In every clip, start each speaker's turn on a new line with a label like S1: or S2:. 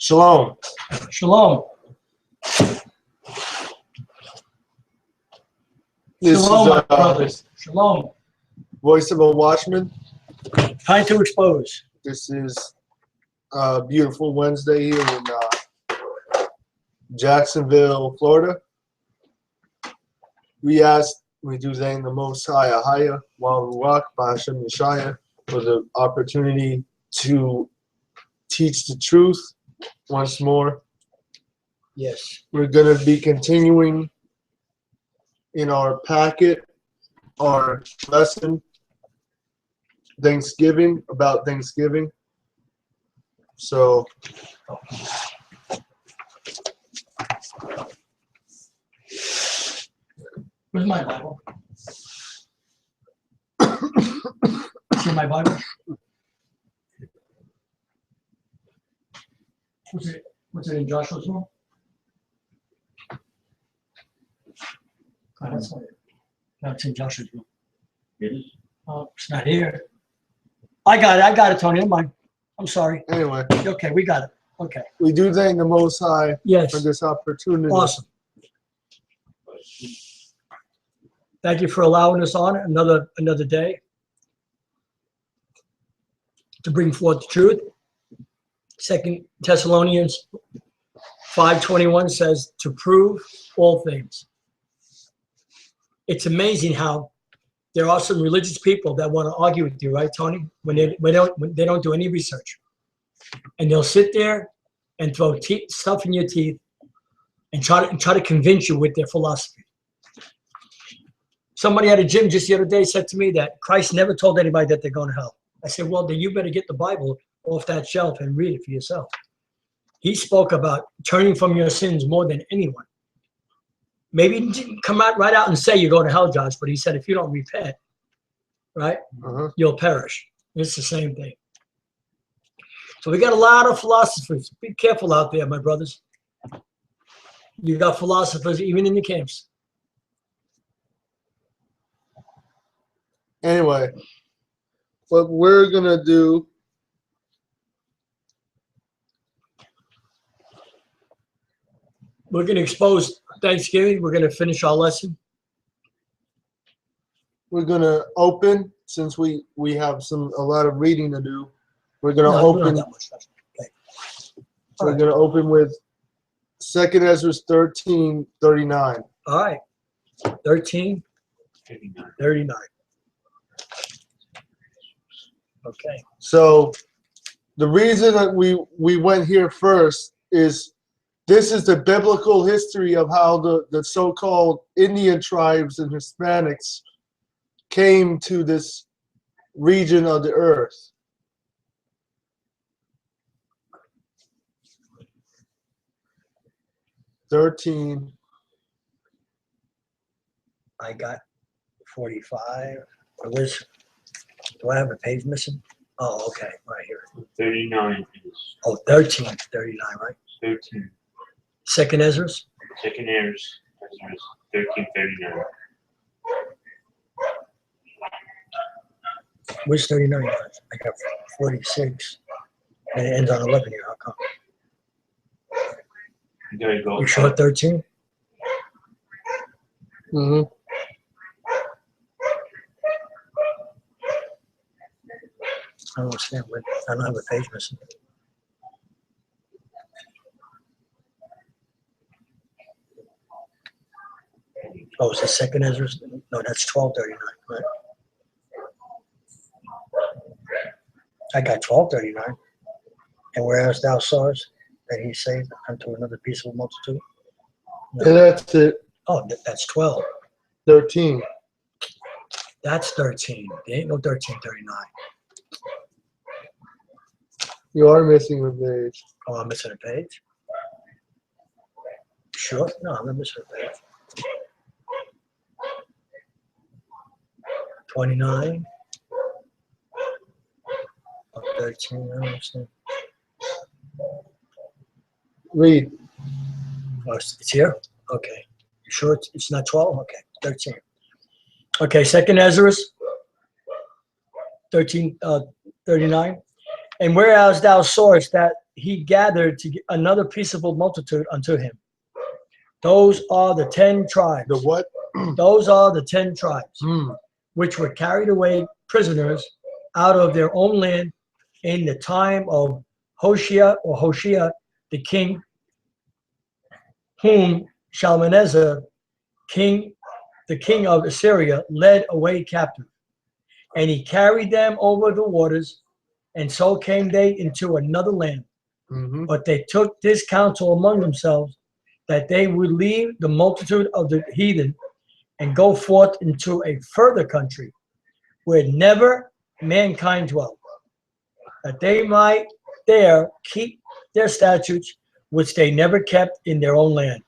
S1: Shalom.
S2: Shalom.
S1: This
S2: Shalom,
S1: is
S2: my brothers. Shalom.
S1: Voice of a Watchman.
S2: Time to expose.
S1: This is a beautiful Wednesday here in Jacksonville, Florida. We do thank the Most High, Ahayah, Barak, bahashem, Yashayah, for the opportunity to teach the truth once more.
S2: Yes.
S1: We're going to be continuing in our packet, our lesson, about Thanksgiving. So,
S2: Where's my Bible? See my Bible? What's it in Joshua's room? Oh, that's not it. No, it's in Joshua's room. It is? Oh, it's not here. I got it, Tony. I'm sorry.
S1: anyway,
S2: Okay, we got it. Okay.
S1: we do thank the Most High
S2: Yes.
S1: for this opportunity.
S2: Awesome. Thank you for allowing us on another day to bring forth the truth. 2 Thessalonians 5:21 says to prove all things. It's amazing how there are some religious people that want to argue with you, right, Tony? When they don't do any research, and they'll sit there and throw stuff in your teeth and try to convince you with their philosophy. Somebody at a gym just the other day said to me that Christ never told anybody that they're going to hell. I said, well, then you better get the Bible off that shelf and read it for yourself. He spoke about turning from your sins more than anyone. Maybe he didn't come out right out and say you're going to hell, Josh, but he said if you don't repent, right, you'll perish. It's the same thing. So we got a lot of philosophers. Be careful out there, my brothers. You got philosophers even in the camps.
S1: Anyway, what we're going to do,
S2: we're going to expose Thanksgiving. We're going to finish our lesson.
S1: we're going to open, since we have a lot of reading to do, we're going to open.
S2: Okay.
S1: We're going to open with 2 Ezra 13:39.
S2: All right. 13:39. Okay.
S1: So the reason that we went here first is this is the biblical history of how the so-called Indian tribes and Hispanics came to this region of the earth.
S2: I got 45. Do I have a page missing? Oh, okay, right here.
S3: 39 is
S2: Oh, 13:39, right?
S3: 13.
S2: Second Ezra's?
S3: Second Ezra's 13:39.
S2: Where's 39? I got 46. And it ends on 11 here. How come?
S3: You gotta go.
S2: You sure 13?
S1: Mm-hmm.
S2: I don't understand. I don't have a page missing. Oh, is the second Ezra's? No, that's 12:39. Right. I got 12:39. And whereas thou sawest that he saved unto another peaceable multitude. No.
S1: And that's it.
S2: Oh, that's 12.
S1: 13.
S2: That's 13. There ain't no 13:39.
S1: You are missing a page.
S2: Oh, I'm missing a page? Sure? No, I'm not missing a page. 29. Oh, 13, I don't understand.
S1: Read.
S2: Oh, it's here? Okay. You sure it's not 12? Okay, 13. Okay, second Ezra's 13:39. And whereas thou sawest that he gathered another peaceable multitude unto him. Those are the 10 tribes.
S1: The what?
S2: Those are the 10 tribes,
S1: Mm.
S2: which were carried away prisoners out of their own land in the time of Hoshea the king, whom Shalmaneser, the king of Assyria, led away captive. And he carried them over the waters, and so came they into another land.
S1: Mm-hmm.
S2: But they took this counsel among themselves, that they would leave the multitude of the heathen and go forth into a further country, where never mankind dwelt, that they might there keep their statutes, which they never kept in their own land.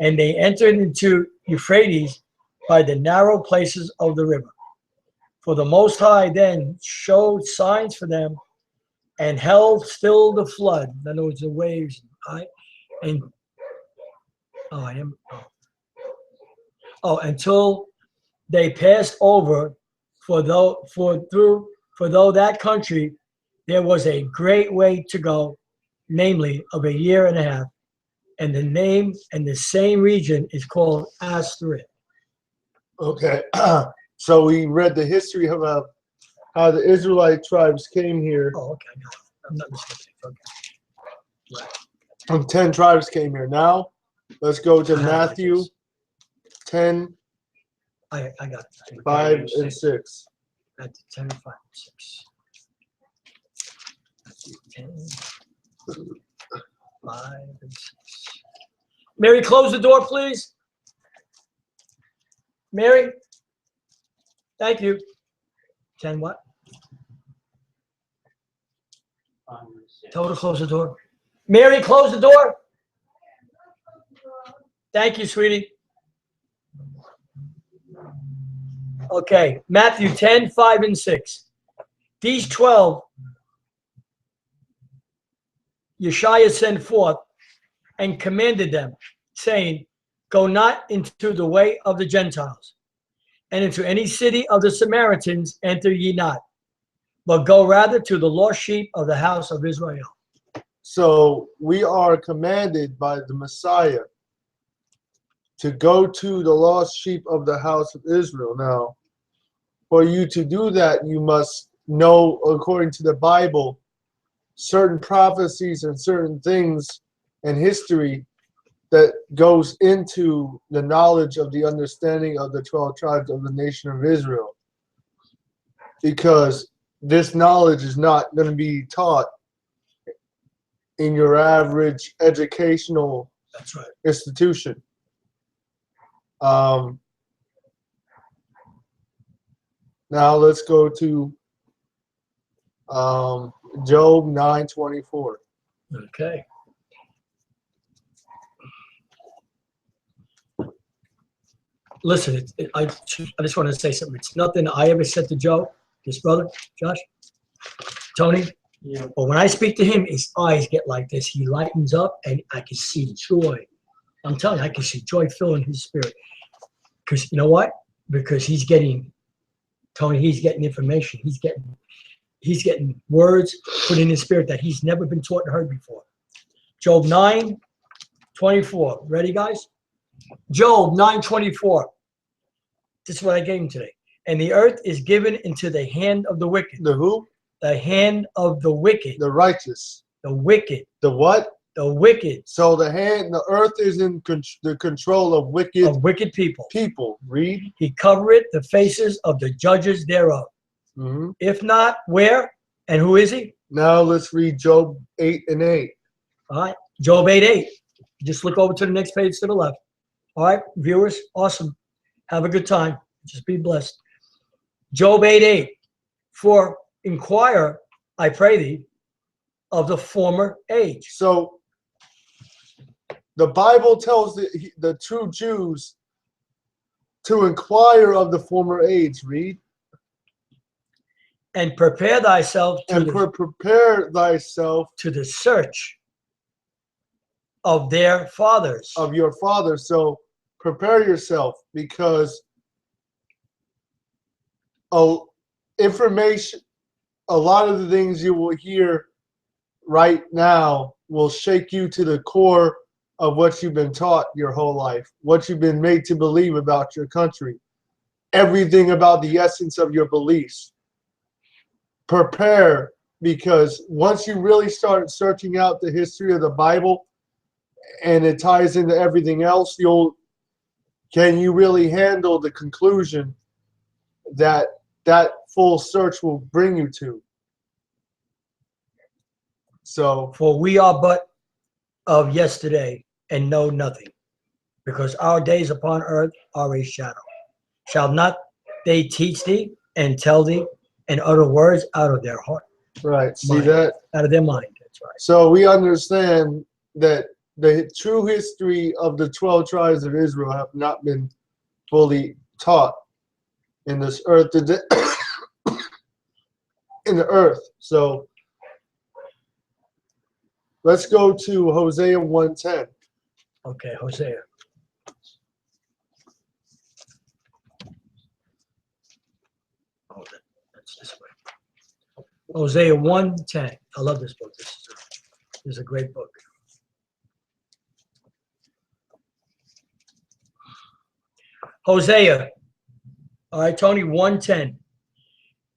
S2: And they entered into Euphrates by the narrow places of the river. For the Most High then showed signs for them, and held still the flood. In other words, the waves. Right? And until they passed over. For though that country there was a great way to go, namely of a year and a half, and the name and the same region is called Asterisk.
S1: Okay. So we read the history of how the Israelite tribes came here.
S2: Oh, okay. No, I'm not mistaken. Okay. Right.
S1: And 10 tribes came here. Now, let's go to Matthew 10,
S2: I got it.
S1: 5 and 6.
S2: Matthew 10, 5, and 6. Matthew 10, 5, and 6. Mary, close the door, please. Mary, thank you. 10 what? Tell her to close the door. Mary, close the door. Thank you, sweetie. Okay, Matthew 10, 5, and 6. These 12 Yashayah sent forth and commanded them, saying, go not into the way of the Gentiles, and into any city of the Samaritans enter ye not, but go rather to the lost sheep of the house of Israel.
S1: So we are commanded by the Messiah to go to the lost sheep of the house of Israel. Now, for you to do that, you must know, according to the Bible, certain prophecies and certain things in history that goes into the knowledge of the understanding of the 12 tribes of the nation of Israel. Because this knowledge is not going to be taught in your average educational
S2: That's right.
S1: institution. Now let's go to Job 9:24.
S2: Okay. Listen, I just want to say something. It's nothing I ever said to Joe, his brother, Josh, Tony.
S3: Yeah.
S2: But when I speak to him, his eyes get like this. He lightens up, and I can see joy. I'm telling you, I can see joy filling his spirit. Because you know what? Because he's getting, Tony, he's getting information. He's getting words put in his spirit that he's never been taught and heard before. Job 9:24. Ready, guys? Job 9:24. This is what I gave him today. And the earth is given into the hand of the wicked.
S1: The who?
S2: The hand of the wicked.
S1: The righteous.
S2: The wicked.
S1: The what?
S2: The wicked.
S1: So the earth is in the control of wicked
S2: people.
S1: Read.
S2: He covereth the faces of the judges thereof.
S1: Mm-hmm.
S2: If not, where? And who is he?
S1: Now let's read Job 8 and 8.
S2: All right. Job 8:8. Just look over to the next page to the left. All right, viewers, awesome. Have a good time. Just be blessed. Job 8:8. For inquire, I pray thee, of the former age.
S1: So the Bible tells the true Jews to inquire of the former age. Read.
S2: And prepare thyself
S1: prepare thyself
S2: to the search of their fathers.
S1: Of your fathers. So prepare yourself, because information, a lot of the things you will hear right now will shake you to the core of what you've been taught your whole life, what you've been made to believe about your country, everything about the essence of your beliefs. Prepare, because once you really start searching out the history of the Bible and it ties into everything else, can you really handle the conclusion that that full search will bring you to? So,
S2: For we are but of yesterday and know nothing, because our days upon earth are a shadow. Shall not they teach thee and tell thee and utter words out of their heart?
S1: right, see
S2: Mind.
S1: that?
S2: Out of their mind, that's right.
S1: So we understand that the true history of the 12 tribes of Israel have not been fully taught in this earth, in the earth. So let's go to Hosea 1:10.
S2: Okay, Hosea. Oh, that's this way. Hosea 1:10. I love this book. This is a great book. Hosea. All right, Tony, 1:10.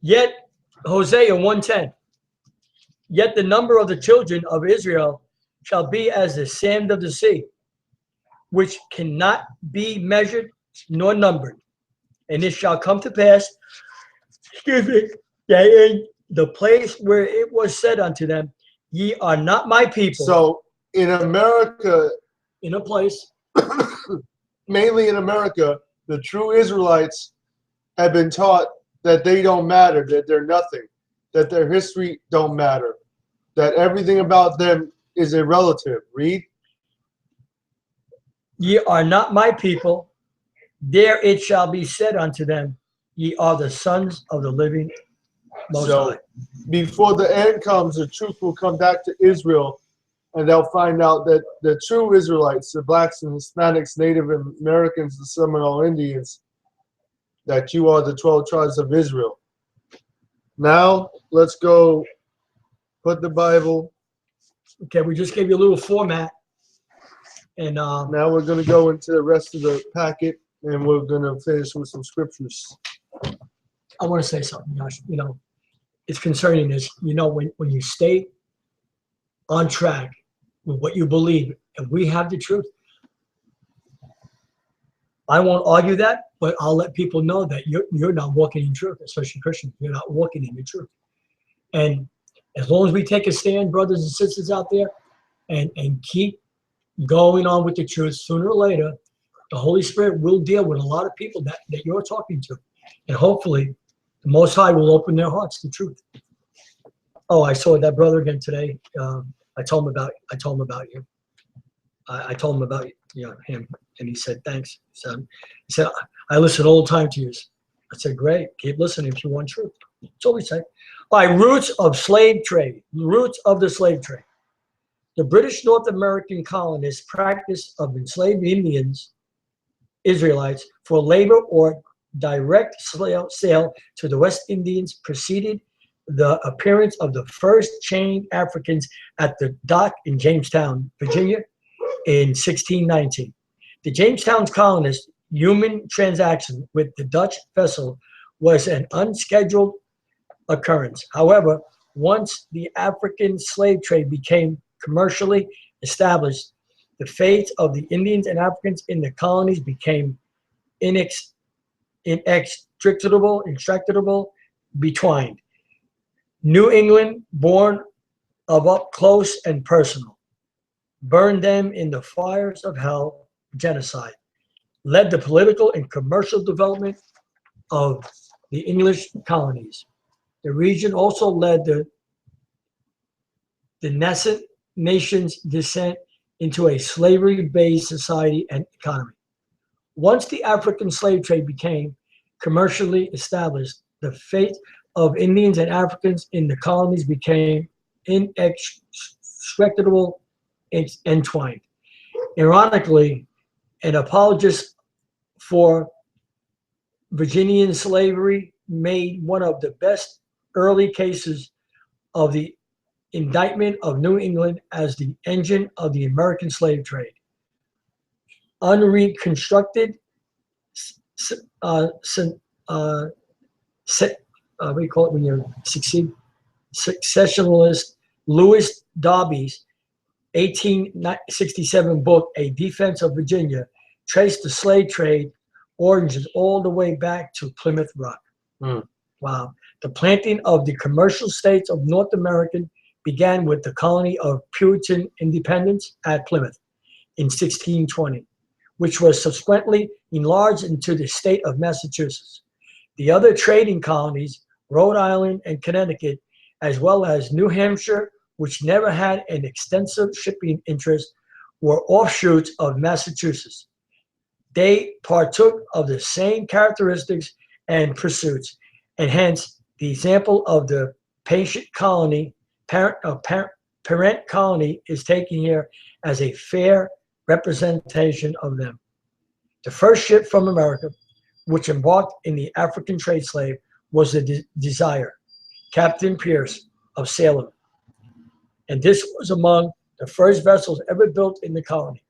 S2: Yet, Hosea 1:10. Yet the number of the children of Israel shall be as the sand of the sea, which cannot be measured nor numbered. And it shall come to pass, excuse me, that in the place where it was said unto them, ye are not my people.
S1: So in America,
S2: In a place,
S1: mainly in America, the true Israelites have been taught that they don't matter, that they're nothing, that their history don't matter, that everything about them is a relative. Read.
S2: ye are not my people. There it shall be said unto them, ye are the sons of the living Most
S1: So
S2: High.
S1: before the end comes, the truth will come back to Israel, and they'll find out that the true Israelites, the blacks and Hispanics, Native Americans, the Seminole Indians, that you are the 12 tribes of Israel. Now, let's go put the Bible.
S2: Okay, we just gave you a little format. And
S1: Now we're going to go into the rest of the packet, and we're going to finish with some scriptures.
S2: I want to say something, Josh. You know, it's concerning this. You know, when you stay on track with what you believe, and we have the truth, I won't argue that, but I'll let people know that you're not walking in truth, especially Christians. You're not walking in the truth. And as long as we take a stand, brothers and sisters out there, and keep going on with the truth, sooner or later, the Holy Spirit will deal with a lot of people that you're talking to. And hopefully, the Most High will open their hearts to truth. Oh, I saw that brother again today. I told him about you. I told him about him, and he said thanks. He said I listen all the time to you. I said great, keep listening if you want truth. That's all we say. By roots of slave trade, roots of the slave trade. The British North American colonists' practice of enslaved Indians, Israelites, for labor or direct sale to the West Indians preceded the appearance of the first chained Africans at the dock in Jamestown, Virginia, in 1619. The Jamestown colonists' human transaction with the Dutch vessel was an unscheduled occurrence. However, once the African slave trade became commercially established, the fates of the Indians and Africans in the colonies became inextricable, betwined. New England, born of up close and personal, burned them in the fires of hell, genocide, led the political and commercial development of the English colonies. The region also led the nascent nation's descent into a slavery-based society and economy. Once the African slave trade became commercially established, the fate of Indians and Africans in the colonies became inextricable entwined. Ironically, an apologist for Virginian slavery made one of the best early cases of the indictment of New England as the engine of the American slave trade. Unreconstructed, what do you call it when you succeed? Successionalist Lewis Darby's 1867 book, A Defense of Virginia, traced the slave trade origins all the way back to Plymouth Rock. Wow. The planting of the commercial states of North America began with the colony of Puritan independence at Plymouth in 1620, which was subsequently enlarged into the state of Massachusetts. The other trading colonies, Rhode Island and Connecticut, as well as New Hampshire, which never had an extensive shipping interest, were offshoots of Massachusetts. They partook of the same characteristics and pursuits, and hence the example of the patient colony, parent colony, is taken here as a fair representation of them. The first ship from America, which embarked in the African trade slave, was the Desire, Captain Pierce of Salem. And this was among the first vessels ever built in the colony.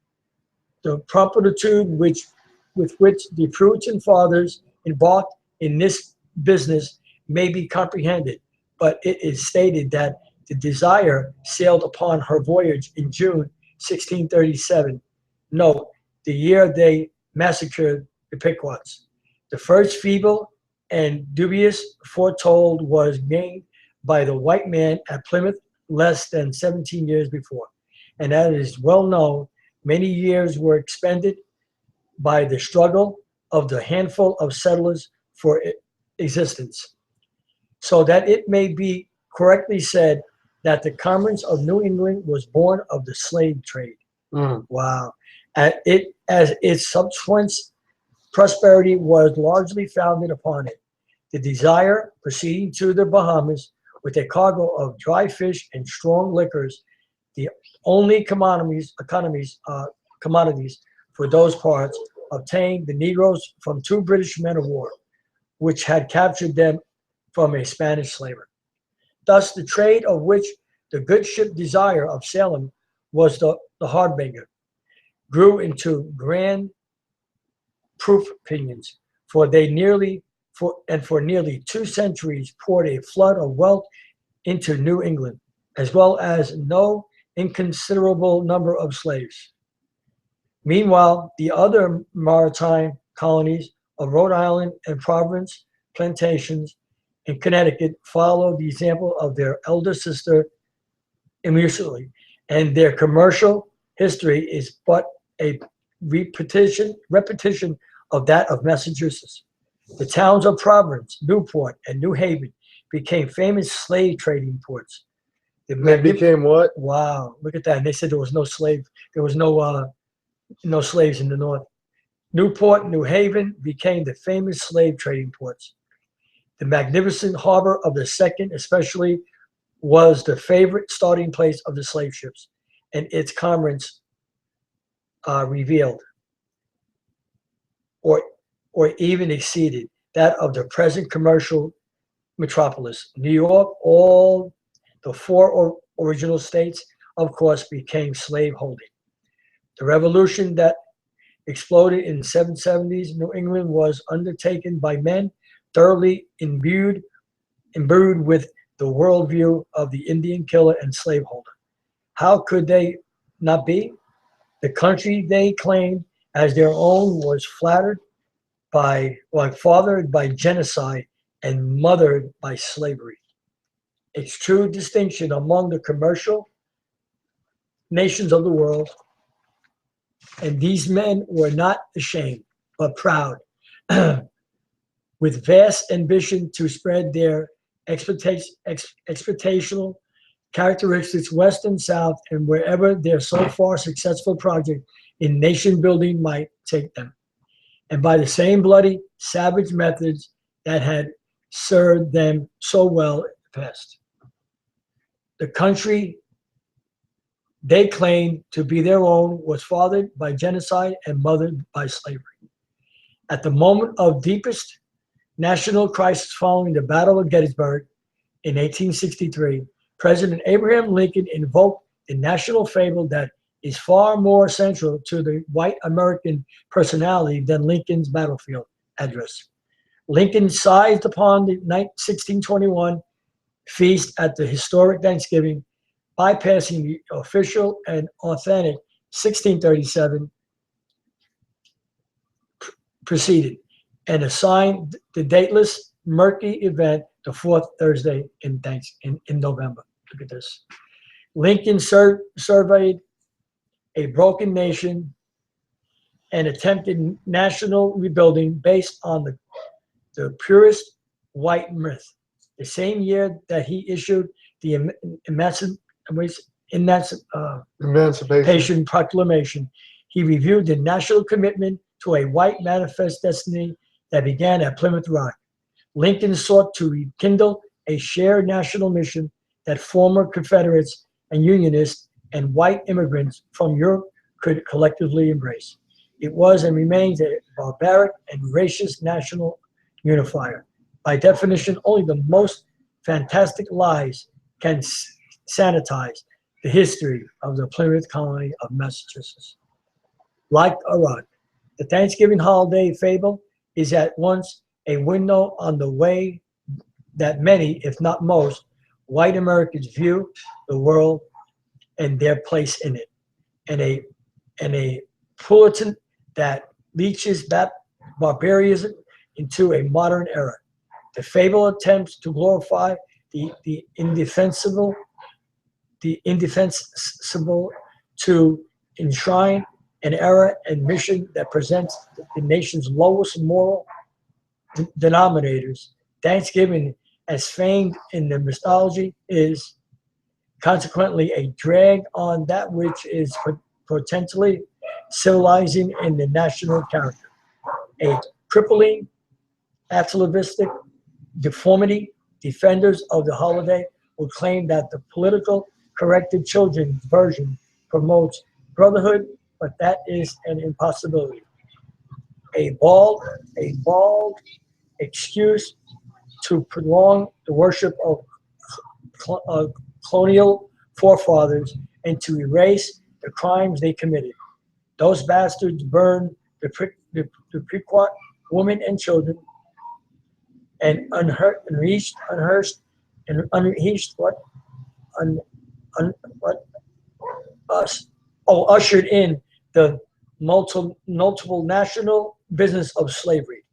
S2: The promptitude with which the Puritan fathers embarked in this business may be comprehended, but it is stated that the Desire sailed upon her voyage in June 1637. Note, the year they massacred the Pequots. The first feeble and dubious foretold was gained by the white man at Plymouth less than 17 years before. And as is well known, many years were expended by the struggle of the handful of settlers for existence, so that it may be correctly said that the commerce of New England was born of the slave trade. Wow. As its subsequent prosperity was largely founded upon it. The Desire, proceeding to the Bahamas with a cargo of dry fish and strong liquors, the only commodities for those parts, obtained the Negroes from 2 British men of war, which had captured them from a Spanish slaver. Thus, the trade of which the good ship Desire of Salem was the harbinger grew into grand proof opinions, for nearly 2 centuries poured a flood of wealth into New England, as well as no inconsiderable number of slaves. Meanwhile, the other maritime colonies of Rhode Island and Providence plantations in Connecticut followed the example of their elder sister immediately, and their commercial history is but a repetition of that of Massachusetts. The towns of Providence, Newport, and New Haven became famous slave trading ports.
S1: They became what?
S2: Wow, look at that. And they said there was no slaves in the north. Newport, New Haven became the famous slave trading ports. The magnificent harbor of the second especially was the favorite starting place of the slave ships, and its commerce revealed or even exceeded that of the present commercial metropolis. New York, all the 4 original states, of course, became slave holding. The revolution that exploded in the 770s, New England was undertaken by men thoroughly imbued with the worldview of the Indian killer and slaveholder. How could they not be? The country they claimed as their own was fathered by genocide and mothered by slavery. Its true distinction among the commercial nations of the world, and these men were not ashamed but proud, with vast ambition to spread their expectational characteristics west and south, and wherever their so far successful project in nation building might take them, and by the same bloody, savage methods that had served them so well in the past. The country they claimed to be their own was fathered by genocide and mothered by slavery. At the moment of deepest national crisis following the Battle of Gettysburg in 1863, President Abraham Lincoln invoked the national fable that is far more central to the white American personality than Lincoln's battlefield address. Lincoln seized upon the 1621 feast at the historic Thanksgiving, bypassing the official and authentic 1637 proceeded, and assigned the dateless, murky event the fourth Thursday in November. Look at this. Lincoln surveyed a broken nation and attempted national rebuilding based on the purest white myth. The same year that he issued the Emancipation Proclamation, he reviewed the national commitment to a white manifest destiny that began at Plymouth Rock. Lincoln sought to rekindle a shared national mission that former Confederates and Unionists and white immigrants from Europe could collectively embrace. It was and remains a barbaric and racist national unifier. By definition, only the most fantastic lies can sanitize the history of the Plymouth colony of Massachusetts. Like acaad, the Thanksgiving holiday fable is at once a window on the way that many, if not most, white Americans view the world and their place in it, and a bulletin that leaches barbarism into a modern era. The fable attempts to glorify the indefensible, to enshrine an era and mission that presents the nation's lowest moral denominators. Thanksgiving, as famed in the mythology, is consequently a drag on that which is potentially civilizing in the national character. A crippling, atavistic deformity. Defenders of the holiday will claim that the political corrected children's version promotes brotherhood, but that is an impossibility. A bald excuse to prolong the worship of colonial forefathers and to erase the crimes they committed. Those bastards burned the Pequot women and children, and ushered in the multiple national business of slavery.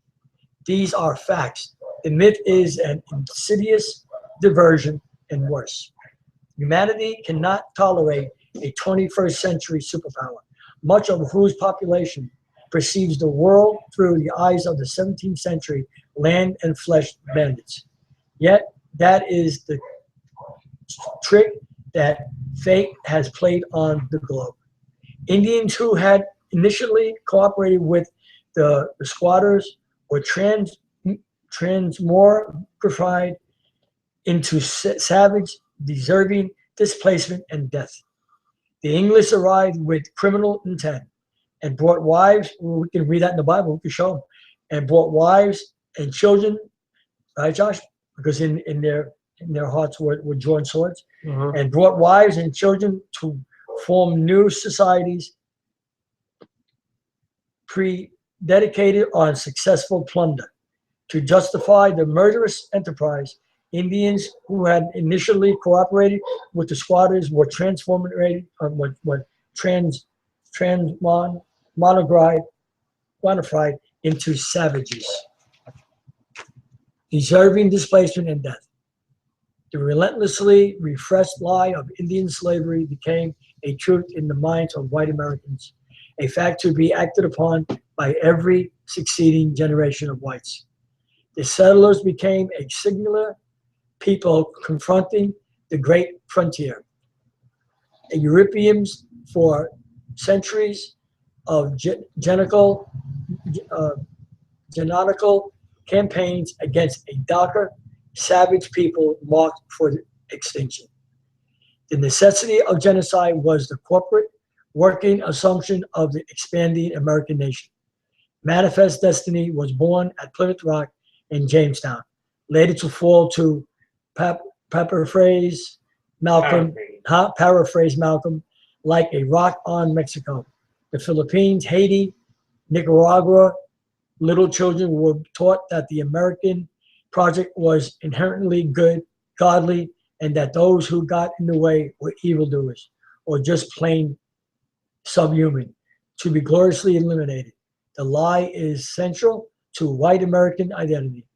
S2: These are facts. The myth is an insidious diversion and worse. Humanity cannot tolerate a 21st century superpower, much of whose population perceives the world through the eyes of the 17th century land and flesh bandits. Yet that is the trick that fate has played on the globe. Indians who had initially cooperated with the squatters were transmogrified into savage, deserving displacement and death. The English arrived with criminal intent and brought wives. We can read that in the Bible. We can show them. And brought wives and children, right, Josh? Because in their hearts were drawn swords.
S1: Mm-hmm.
S2: And brought wives and children to form new societies dedicated on successful plunder. To justify the murderous enterprise, Indians who had initially cooperated with the squatters were quantified into savages, deserving displacement and death. The relentlessly refreshed lie of Indian slavery became a truth in the minds of white Americans, a fact to be acted upon by every succeeding generation of whites. The settlers became a singular people confronting the great frontier. Europeans, for centuries of genetical campaigns against a darker, savage people marked for extinction. The necessity of genocide was the corporate working assumption of the expanding American nation. Manifest Destiny was born at Plymouth Rock in Jamestown, later to fall to paraphrase Malcolm, paraphrase Malcolm, like a rock on Mexico. The Philippines, Haiti, Nicaragua, little children were taught that the American project was inherently good, godly, and that those who got in the way were evildoers or just plain subhuman, to be gloriously eliminated. The lie is central to white American identity,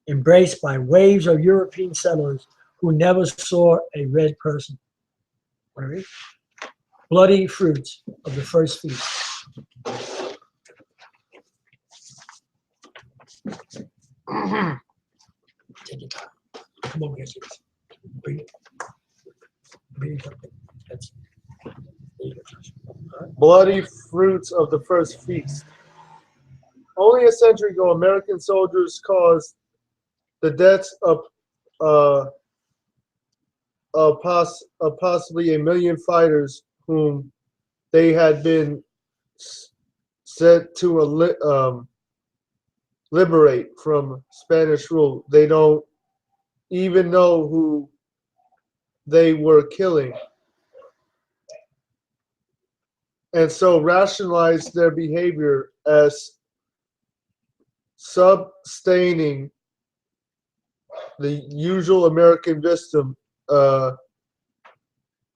S2: embraced by waves of European settlers who never saw a red person. Want to read? Bloody fruits of the first feast. Take your time. Come over here, please. Breathe. Breathe. That's there you go, Josh. All right.
S1: Bloody fruits of the first feast. Only a century ago, American soldiers caused the deaths of possibly 1 million fighters whom they had been set to liberate from Spanish rule. They don't even know who they were killing, and so rationalized their behavior as sustaining the usual American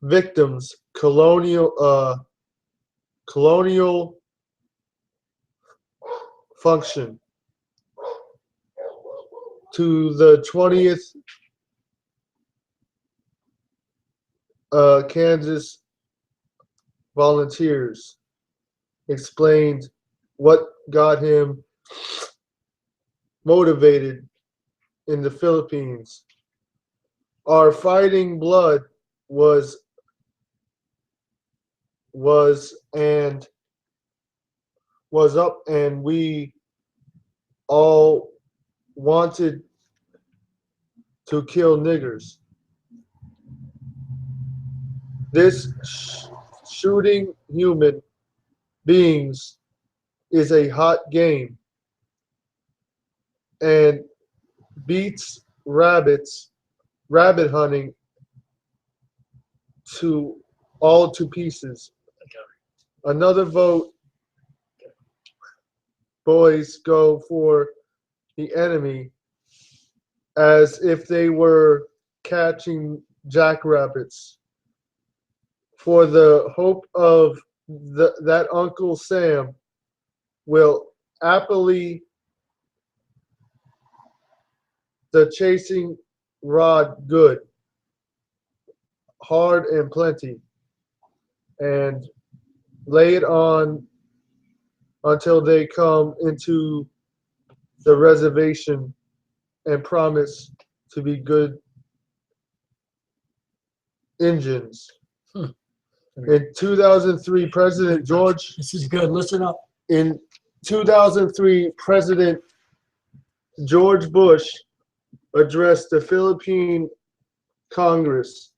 S1: victims, colonial function to the 20th Kansas volunteers explained what got him motivated in the Philippines. Our fighting blood was up, and we all wanted to kill niggers. This shooting human beings is a hot game and beats rabbit hunting to pieces. Another vote, boys go for the enemy as if they were catching jackrabbits. For the hope of that Uncle Sam will happily the chasing rod good, hard and plenty, and lay it on until they come into the reservation and promise to be good Indians. In 2003, President George.
S2: This is good. Listen up.
S1: In 2003, President George Bush addressed the Philippine Congress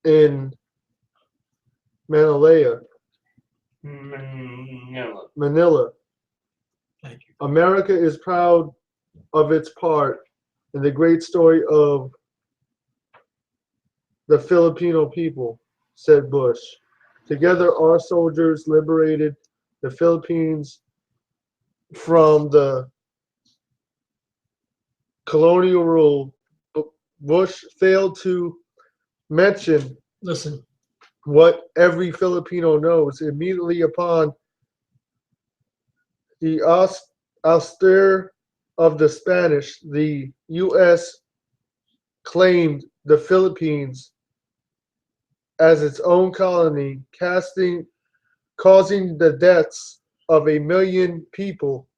S1: in Manila.
S2: Thank you.
S1: America is proud of its part in the great story of the Filipino people, said Bush. Together, our soldiers liberated the Philippines from the colonial rule. Bush failed to mention what every Filipino knows. Immediately upon the ouster of the Spanish, the U.S. claimed the Philippines as its own colony, causing the deaths of 1 million people.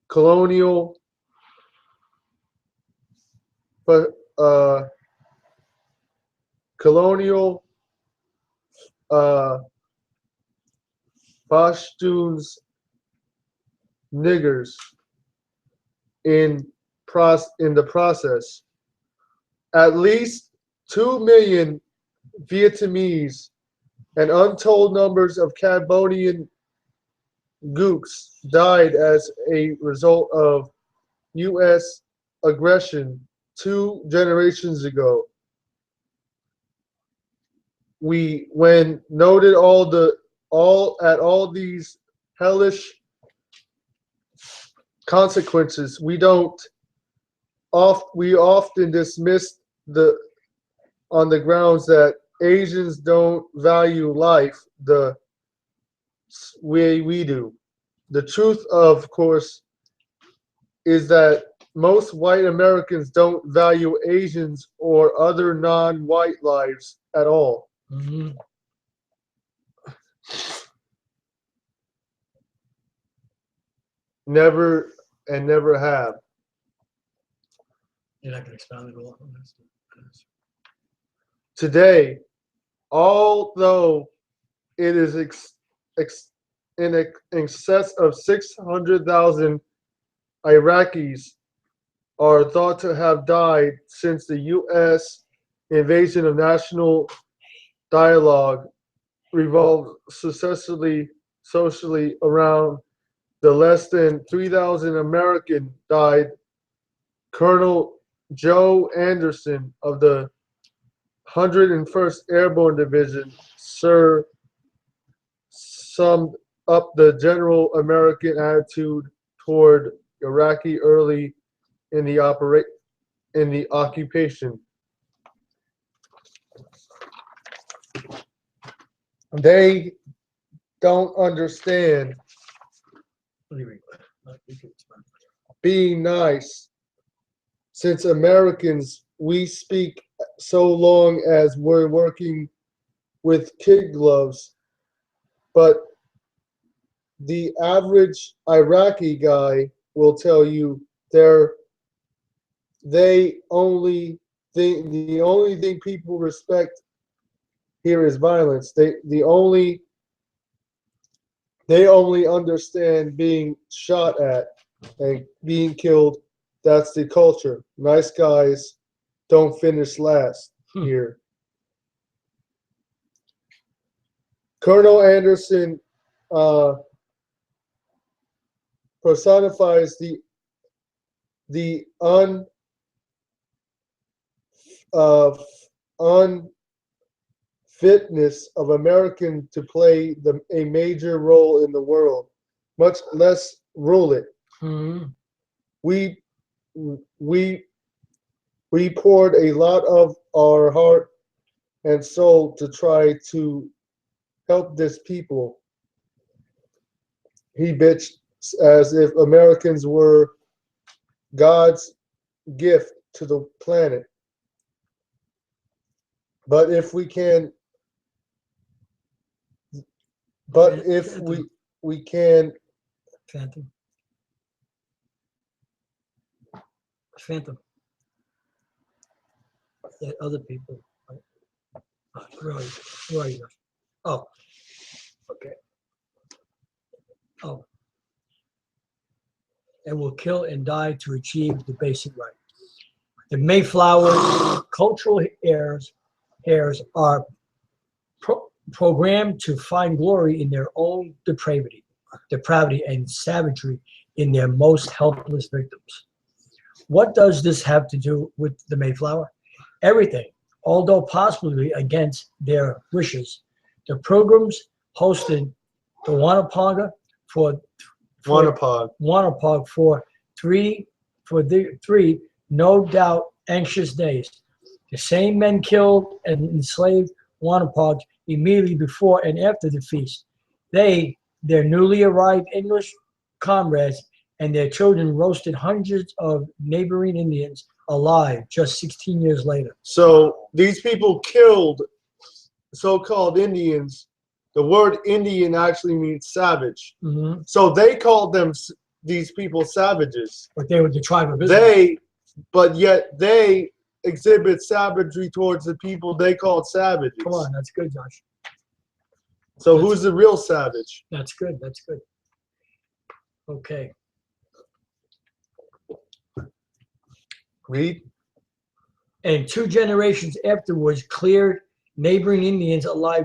S1: Colonial Pashtuns, niggers in the process. At least 2 million Vietnamese and untold numbers of Cambodian gooks died as a result of U.S. aggression 2 generations ago, when noted all these hellish consequences, we often dismiss on the grounds that Asians don't value life the way we do. The truth, of course, is that most white Americans don't value Asians or other non-white lives at all.
S2: Mm-hmm.
S1: Never and never have.
S2: You're not going to expound it all on this.
S1: Today, although it is in excess of 600,000 Iraqis are thought to have died since the U.S. invasion of national dialogue revolved successfully socially around the less than 3,000 American died. Colonel Joe Anderson of the 101st Airborne Division summed up the general American attitude toward Iraqi early in the occupation. They don't understand being nice, since Americans, we speak so long as we're working with kid gloves, but the average Iraqi guy will tell you the only thing people respect here is violence. They only understand being shot at and being killed. That's the culture. Nice guys don't finish last here. Colonel Anderson personifies the unfitness of American to play a major role in the world, much less rule it.
S2: Mm-hmm.
S1: We poured a lot of our heart and soul to try to help this people. He bitched as if Americans were God's gift to the planet. But if we can
S2: Phantom. Yeah, other people. Where are you? Oh, okay. Oh. And will kill and die to achieve the basic right. The Mayflower's cultural heirs are programmed to find glory in their own depravity and savagery in their most helpless victims. What does this have to do with the Mayflower? Everything. Although possibly against their wishes, the Pilgrims hosted the Wanapog for three no doubt anxious days. The same men killed and enslaved Wanapogs immediately before and after the feast. Their newly arrived English comrades, and their children roasted hundreds of neighboring Indians alive just 16 years later.
S1: So these people killed so-called Indians. The word Indian actually means savage.
S2: Mm-hmm.
S1: So they called these people savages.
S2: But they were the tribe of Israel.
S1: But yet they exhibit savagery towards the people they called savages.
S2: Come on, that's good, Josh.
S1: So who's the real savage?
S2: That's good. That's good. Okay.
S1: Read.
S2: And 2 generations afterwards cleared neighboring Indians alive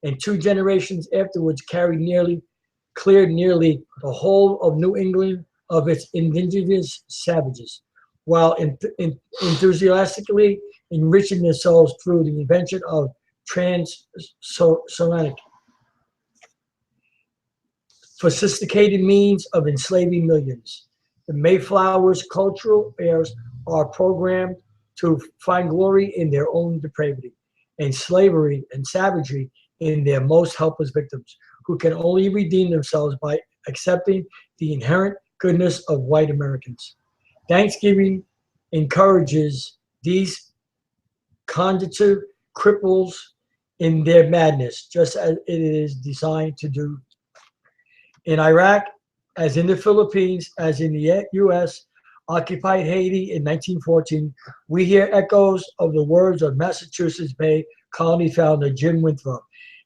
S2: and 2 generations afterwards cleared nearly the whole of New England of its indigenous savages. while enthusiastically enriching themselves through the invention of transoceanic sophisticated means of enslaving millions. The Mayflower's cultural heirs are programmed to find glory in their own depravity, and slavery and savagery in their most helpless victims, who can only redeem themselves by accepting the inherent goodness of white Americans. Thanksgiving encourages these cognitive cripples in their madness, just as it is designed to do. In Iraq, as in the Philippines, as in the U.S., occupied Haiti in 1914, we hear echoes of the words of Massachusetts Bay Colony founder Jim Winthrop.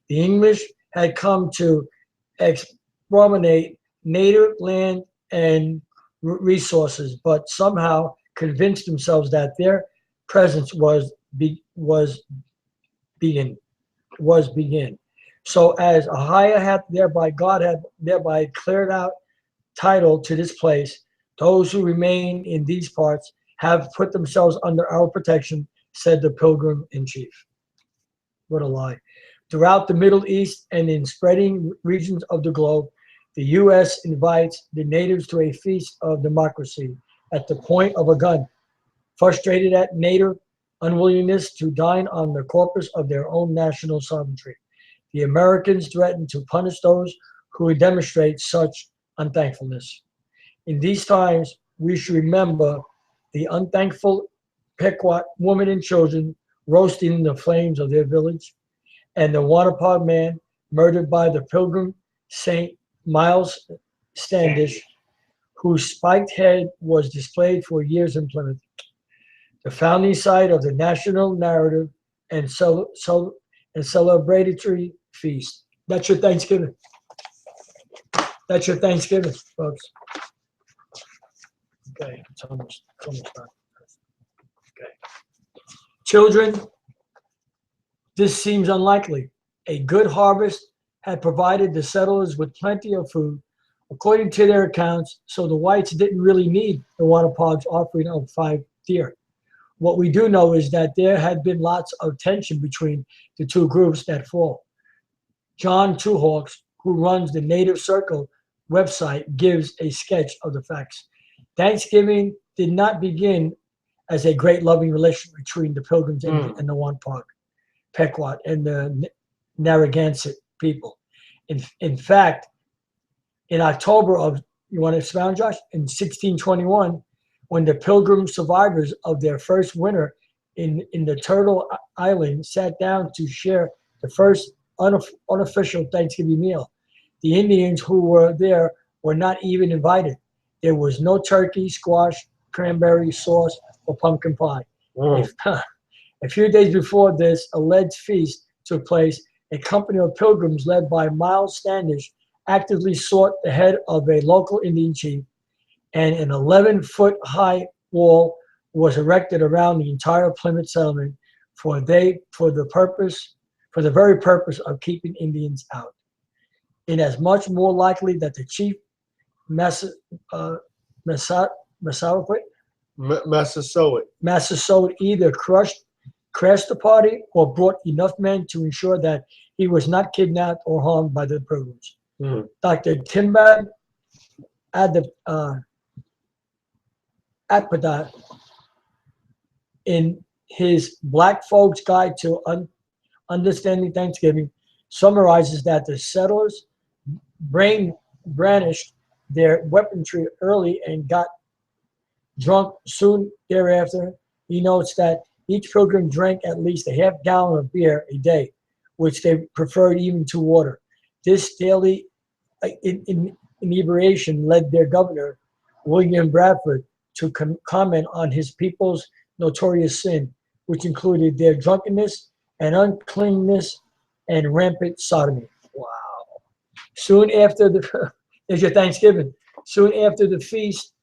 S2: The English had come to exterminate native land and resources, but somehow convinced themselves that their presence was begin. So as Ahayah had thereby, God had thereby cleared out title to this place, those who remain in these parts have put themselves under our protection, said the pilgrim in chief. What a lie. Throughout the Middle East and in spreading regions of the globe, the U.S. invites the natives to a feast of democracy at the point of a gun, frustrated at native unwillingness to dine on the corpus of their own national sovereignty. The Americans threaten to punish those who demonstrate such unthankfulness. In these times, we should remember the unthankful Pequot women and children roasting in the flames of their village, and the Wanapog man murdered by the pilgrim St. Miles Standish, whose spiked head was displayed for years in Plymouth. The founding site of the national narrative and celebratory feast. That's your Thanksgiving. That's your Thanksgiving, folks. Okay, it's almost done. Okay. Children, this seems unlikely. A good harvest had provided the settlers with plenty of food, according to their accounts, so the whites didn't really need the Wanapog's offering of 5 deer. What we do know is that there had been lots of tension between the two groups that fall. John Two Hawks, who runs the Native Circle website, gives a sketch of the facts. Thanksgiving did not begin as a great loving relationship between the Pilgrims and the Wanapog, Pequot, and the Narragansett people. In fact, in October of, you want to expound, Josh? In 1621, when the Pilgrim survivors of their first winter in the Turtle Island sat down to share the first unofficial Thanksgiving meal, the Indians who were there were not even invited. There was no turkey, squash, cranberry sauce, or pumpkin pie. A few days before this alleged feast took place, a company of pilgrims led by Miles Standish actively sought the head of a local Indian chief, and an 11-foot-high wall was erected around the entire Plymouth settlement for the very purpose of keeping Indians out. It is much more likely that the chief Massasoit either crashed the party or brought enough men to ensure that he was not kidnapped or harmed by the pilgrims. Dr. Timbad Apadat, in his Black Folks Guide to Understanding Thanksgiving, summarizes that the settlers brandished their weaponry early and got drunk soon thereafter. He notes that each pilgrim drank at least a half gallon of beer a day, which they preferred even to water. This daily inebriation led their governor, William Bradford, to comment on his people's notorious sin, which included their drunkenness and uncleanness and rampant sodomy. Wow. Soon after there's your Thanksgiving. Soon after the feast,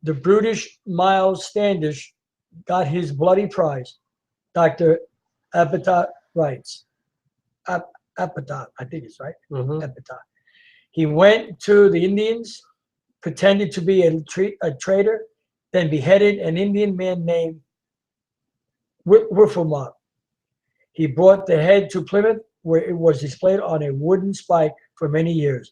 S2: the brutish Miles Standish got his bloody prize. Dr. Apatat writes, Apatat, I think it's right, Apatat. He went to the Indians, pretended to be a traitor, then beheaded an Indian man named Whifflemark. He brought the head to Plymouth, where it was displayed on a wooden spike for many years,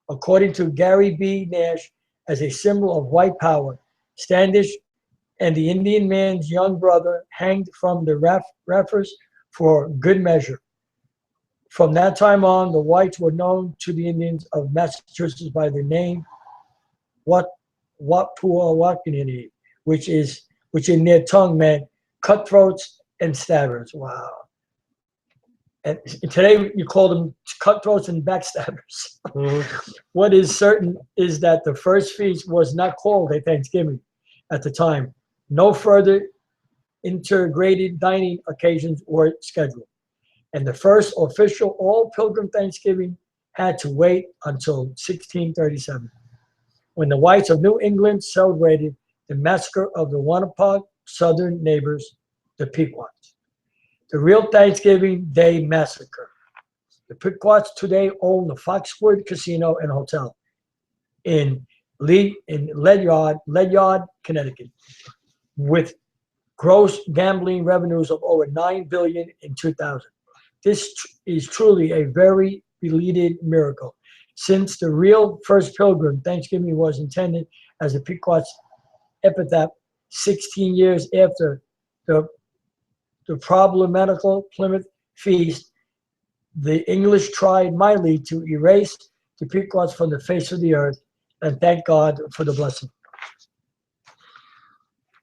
S2: according to Gary B. Nash, as a symbol of white power. Standish and the Indian man's young brother hanged from the rafters for good measure. From that time on, the whites were known to the Indians of Massachusetts by the name Wapuawakanini, which in their tongue meant cutthroats and stabbers. Wow. And today you call them cutthroats and backstabbers.
S1: Mhm.
S2: What is certain is that the first feast was not called a Thanksgiving at the time. No further integrated dining occasions were scheduled. And the first official all-pilgrim Thanksgiving had to wait until 1637, when the whites of New England celebrated the massacre of the Wampanoag southern neighbors, the Pequots. The real Thanksgiving Day massacre. The Pequots today own the Foxwood Casino and Hotel in Ledyard, Connecticut, with gross gambling revenues of over $9 billion in 2000. This is truly a very belated miracle, since the real first pilgrim Thanksgiving was intended as the Pequots' epitaph 16 years after the problematical Plymouth feast. The English tried mightily to erase the Pequots from the face of the earth, and thank God for the blessing.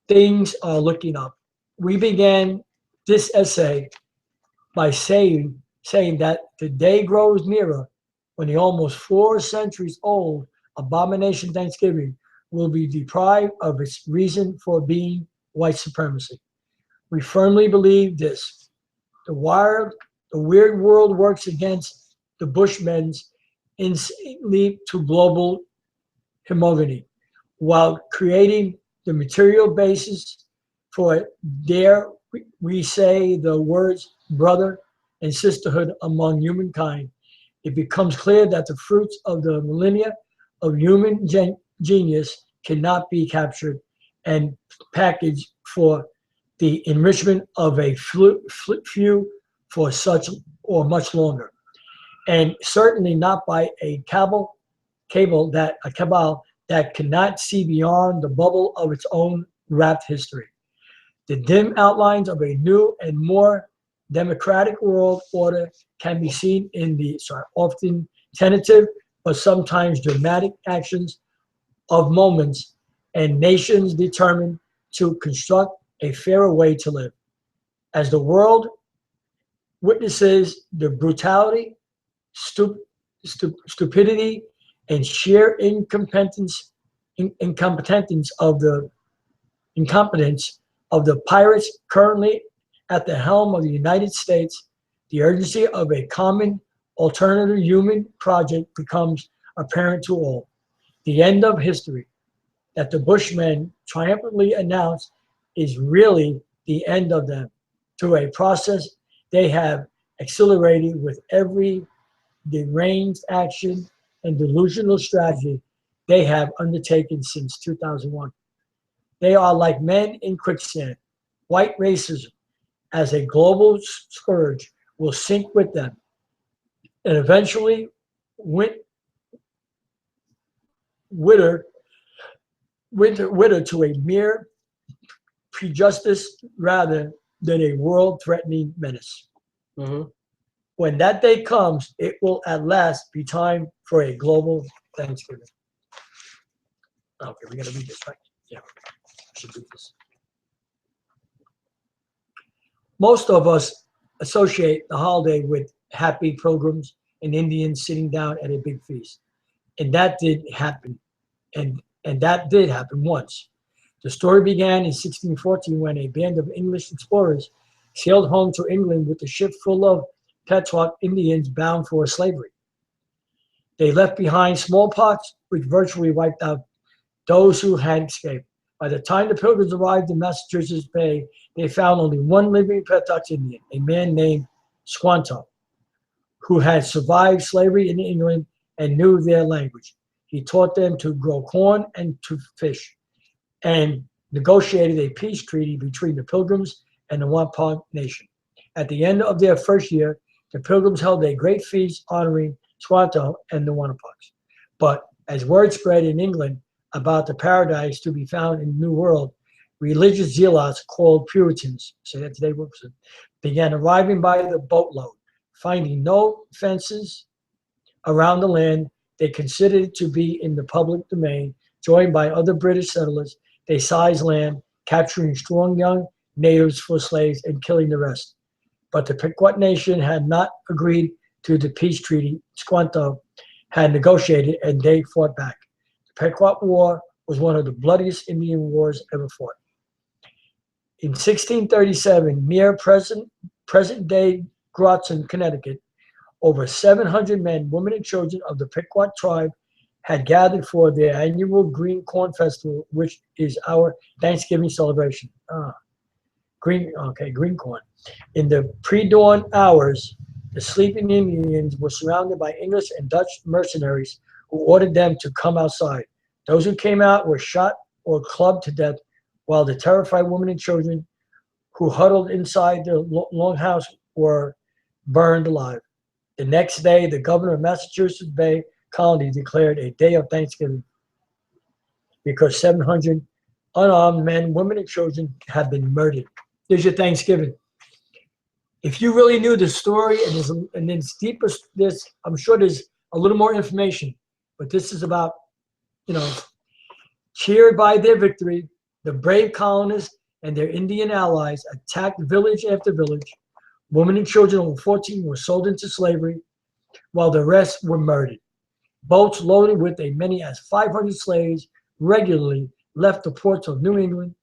S2: Things are looking up. We began this essay by saying that the day grows nearer when the almost 4 centuries old abomination Thanksgiving will be deprived of its reason for being, white supremacy. We firmly believe this. The weird world works against the Bushmen's insane leap to global homogeny, while creating the material basis for it. Dare we say the words brother and sisterhood among humankind, it becomes clear that the fruits of the millennia of human genius cannot be captured and packaged for the enrichment of a few for such or much longer, and certainly not by a cabal that cannot see beyond the bubble of its own wrapped history. The dim outlines of a new and more democratic world order can be seen in the often tentative but sometimes dramatic actions of moments and nations determined to construct a fairer way to live. As the world witnesses the brutality, stupidity, and sheer incompetence of the pirates currently at the helm of the United States, the urgency of a common alternative human project becomes apparent to all. The end of history that the Bushmen triumphantly announced is really the end of them, through a process they have accelerated with every deranged action and delusional strategy they have undertaken since 2001. They are like men in quicksand. White racism, as a global scourge, will sink with them and eventually wither to a mere prejudice rather than a world-threatening menace.
S1: Mhm.
S2: When that day comes, it will at last be time for a global Thanksgiving. Okay, we're going to read this, right? Yeah, I should read this. Most of us associate the holiday with happy pilgrims and Indians sitting down at a big feast. And that did happen. And that did happen once. The story began in 1614 when a band of English explorers sailed home to England with a ship full of Pequot Indians bound for slavery. They left behind smallpox, which virtually wiped out those who had escaped. By the time the Pilgrims arrived in Massachusetts Bay, they found only one living Pequot Indian, a man named Squanto, who had survived slavery in England and knew their language. He taught them to grow corn and to fish, and negotiated a peace treaty between the Pilgrims and the Wampanoag Nation. At the end of their first year, the Pilgrims held a great feast honoring Squanto and the Wampanoags. But as word spread in England about the paradise to be found in the New World, religious zealots called Puritans, say that today, began arriving by the boatload. Finding no fences around the land they considered to be in the public domain, joined by other British settlers, they seized land, capturing strong young natives for slaves and killing the rest. But the Pequot Nation had not agreed to the peace treaty Squanto had negotiated, and they fought back. The Pequot War was one of the bloodiest Indian wars ever fought. In 1637, near present-day Groton, Connecticut, over 700 men, women, and children of the Pequot tribe had gathered for their annual Green Corn Festival, which is our Thanksgiving celebration. Green corn. In the pre-dawn hours, the sleeping Indians were surrounded by English and Dutch mercenaries who ordered them to come outside. Those who came out were shot or clubbed to death, while the terrified women and children who huddled inside the longhouse were burned alive. The next day, the governor of Massachusetts Bay Colony declared a day of Thanksgiving because 700 unarmed men, women, and children had been murdered. There's your Thanksgiving. If you really knew the story, and it's deeper, I'm sure there's a little more information, but this is about, cheered by their victory, the brave colonists and their Indian allies attacked village after village. Women and children over 14 were sold into slavery, while the rest were murdered. Boats loaded with as many as 500 slaves regularly left the ports of New England.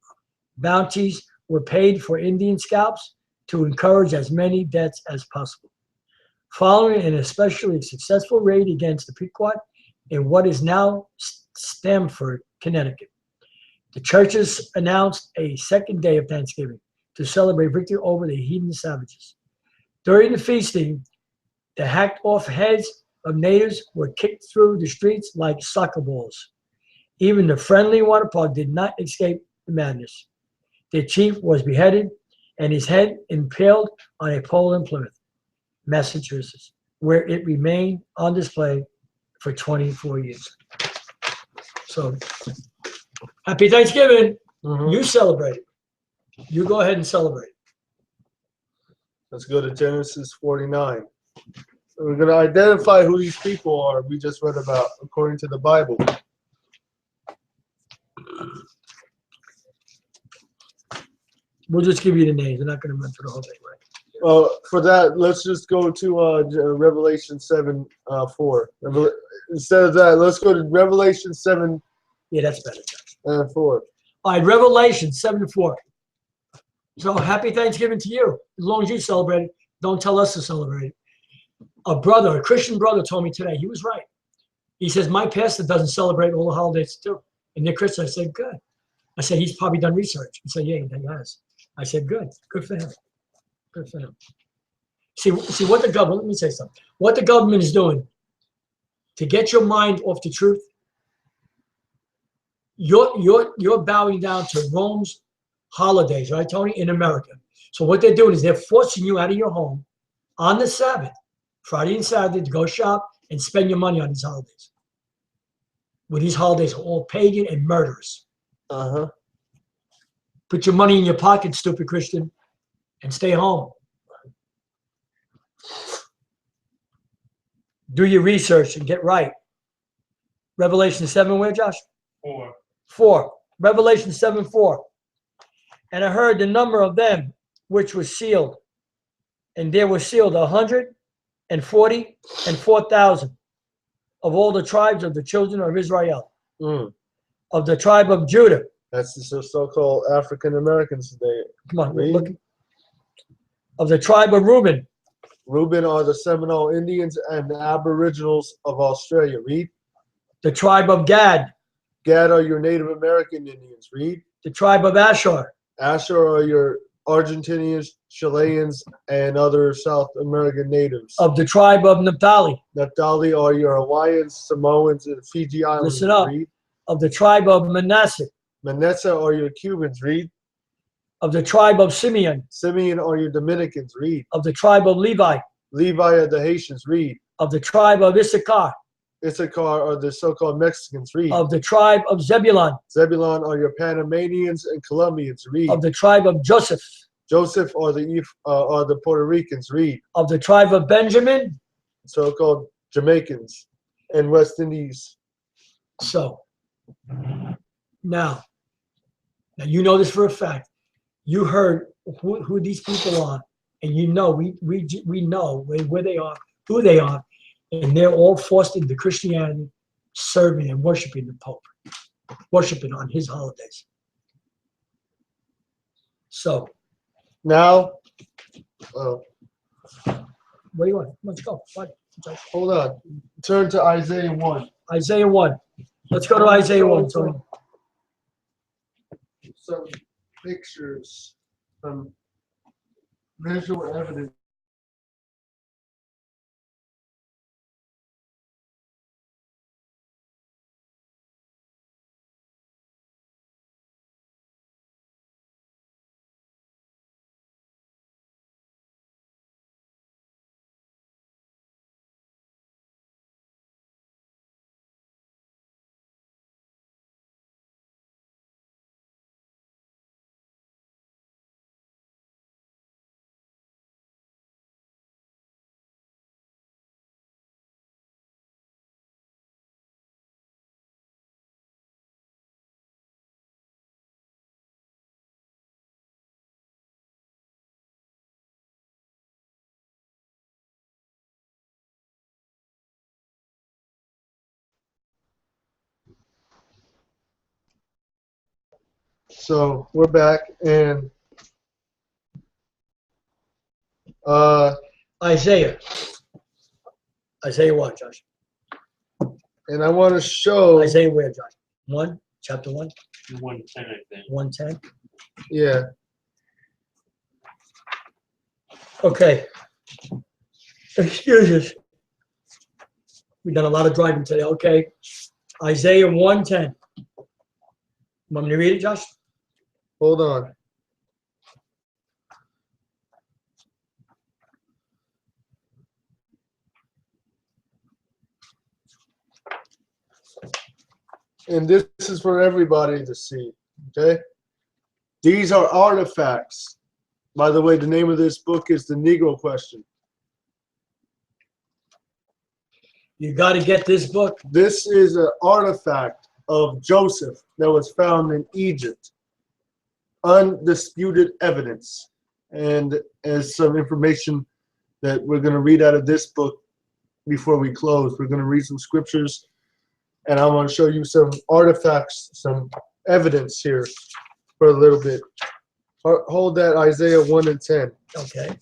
S2: Bounties were paid for Indian scalps to encourage as many deaths as possible. Following an especially successful raid against the Pequot in what is now Stamford, Connecticut, the churches announced a second day of Thanksgiving to celebrate victory over the heathen savages. During the feasting, the hacked off heads of natives were kicked through the streets like soccer balls. Even the friendly Wampanoag did not escape the madness. Their chief was beheaded and his head impaled on a pole in Plymouth, Massachusetts, where it remained on display for 24 years. So, happy Thanksgiving. You celebrate it. You go ahead and celebrate.
S1: Let's go to Genesis 49. We're going to identify who these people are we just read about according to the Bible.
S2: We'll just give you the names. We're not going to run through the whole thing, right?
S1: For that, let's just go to Revelation 7, 4. Instead of that, let's go to Revelation 7.
S2: Yeah, that's better.
S1: 4.
S2: All right, Revelation 7-4. So happy Thanksgiving to you. As long as you celebrate it, don't tell us to celebrate it. A Christian brother told me today, he was right. He says, my pastor doesn't celebrate all the holidays too. And they're Christian. I said, good. I said, he's probably done research. He said, yeah, he has. I said, good. Good for him. Good for him. See what the government, let me say something. What the government is doing to get your mind off the truth, you're bowing down to Rome's holidays, right, Tony, in America. So what they're doing is they're forcing you out of your home on the Sabbath, Friday and Saturday, to go shop and spend your money on these holidays. Well, these holidays are all pagan and murderous. Put your money in your pocket, stupid Christian, and stay home. Do your research and get right. Revelation 7, where, Josh? 4. Revelation 7:4. And I heard the number of them which was sealed, and there were sealed 144,000 of all the tribes of the children of Israel, of the tribe of Judah.
S1: That's the so-called African Americans today.
S2: Come on, look. Of the tribe of Reuben.
S1: Reuben are the Seminole Indians and the Aboriginals of Australia. Read.
S2: The tribe of Gad.
S1: Gad are your Native American Indians. Read.
S2: The tribe of Asher.
S1: Asher are your Argentinians, Chileans, and other South American natives.
S2: Of the tribe of Naphtali.
S1: Naphtali are your Hawaiians, Samoans, and Fiji Islanders.
S2: Listen up.
S1: Read.
S2: Of the tribe of Manasseh.
S1: Manasseh are your Cubans, read.
S2: Of the tribe of Simeon.
S1: Simeon are your Dominicans, read.
S2: Of the tribe of Levi.
S1: Levi are the Haitians, read.
S2: Of the tribe of Issachar.
S1: Issachar are the so-called Mexicans, read.
S2: Of the tribe of Zebulun.
S1: Zebulon are your Panamanians and Colombians, read.
S2: Of the tribe of Joseph.
S1: Joseph are the Puerto Ricans, read.
S2: Of the tribe of Benjamin.
S1: So-called Jamaicans and West Indies.
S2: So, now you know this for a fact. You heard who these people are, and you know we know where they are, who they are, and they're all forced into Christianity, serving and worshiping the Pope, worshiping on his holidays. So
S1: now,
S2: what do you want? Let's go. What?
S1: Hold on. Turn to Isaiah 1.
S2: Isaiah 1. Let's go to Isaiah 1, Tony.
S1: Some pictures, some visual evidence. So we're back, and
S2: Isaiah 1, Josh.
S1: and I want to show.
S2: Isaiah where, Josh? 1, chapter 1?
S3: 110, I think.
S2: 110?
S1: Yeah.
S2: Okay. Excuse us. We've done a lot of driving today. Okay. Isaiah 110. Want me to read it, Josh?
S1: Hold on. And this is for everybody to see, okay? These are artifacts. By the way, the name of this book is The Negro Question.
S2: You got to get this book.
S1: This is an artifact of Joseph that was found in Egypt. Undisputed evidence. And as some information that we're going to read out of this book before we close, we're going to read some scriptures, and I'm going to show you some artifacts, some evidence here for a little bit. Hold that Isaiah 1 and 10.
S2: Okay.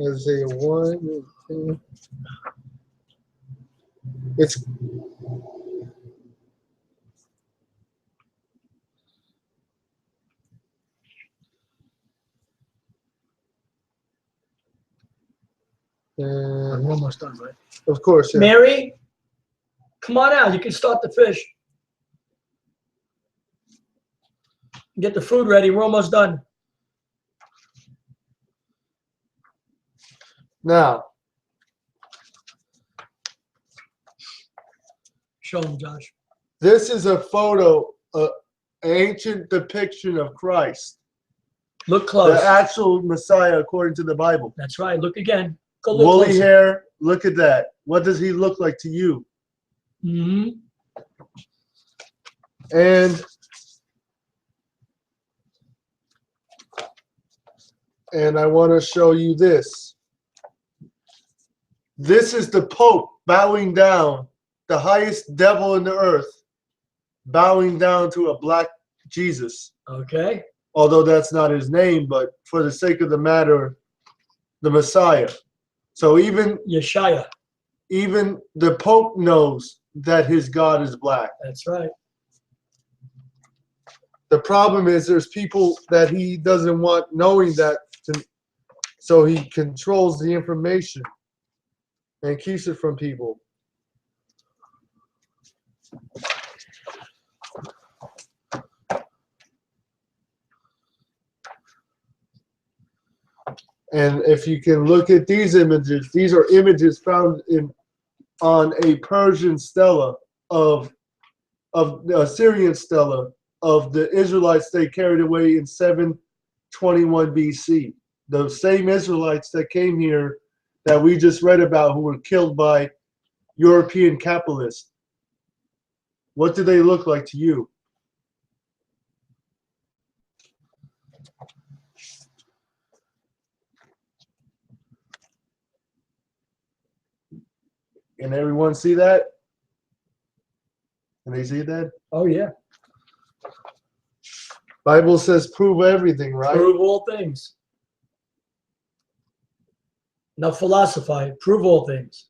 S1: Isaiah 1 and 10. It's
S2: We're almost done, right?
S1: of course, yeah.
S2: Mary, come on out. You can start the fish. Get the food ready. We're almost done.
S1: Now,
S2: Show them, Josh.
S1: this is a photo, an ancient depiction of Christ,
S2: Look close.
S1: the actual Messiah according to the Bible.
S2: That's right. Look again. Go look
S1: Woolly
S2: closer.
S1: hair, look at that. What does he look like to you?
S2: Mm-hmm.
S1: And I want to show you this. This is the Pope bowing down, the highest devil in the earth, bowing down to a black Jesus.
S2: Okay.
S1: Although that's not his name, but for the sake of the matter, the Messiah. So even
S2: Yashayah.
S1: the Pope knows that his God is black.
S2: That's right.
S1: The problem is there's people that he doesn't want knowing that, so he controls the information and keeps it from people. And if you can look at these images, these are images found on a Persian stela of the Assyrian stela of the Israelites they carried away in 721 BC. Those same Israelites that came here that we just read about who were killed by European capitalists. What do they look like to you? Can everyone see that? Can they see that?
S2: Oh, yeah.
S1: Bible says prove everything, right?
S2: Prove all things. Not philosophize. Prove all things.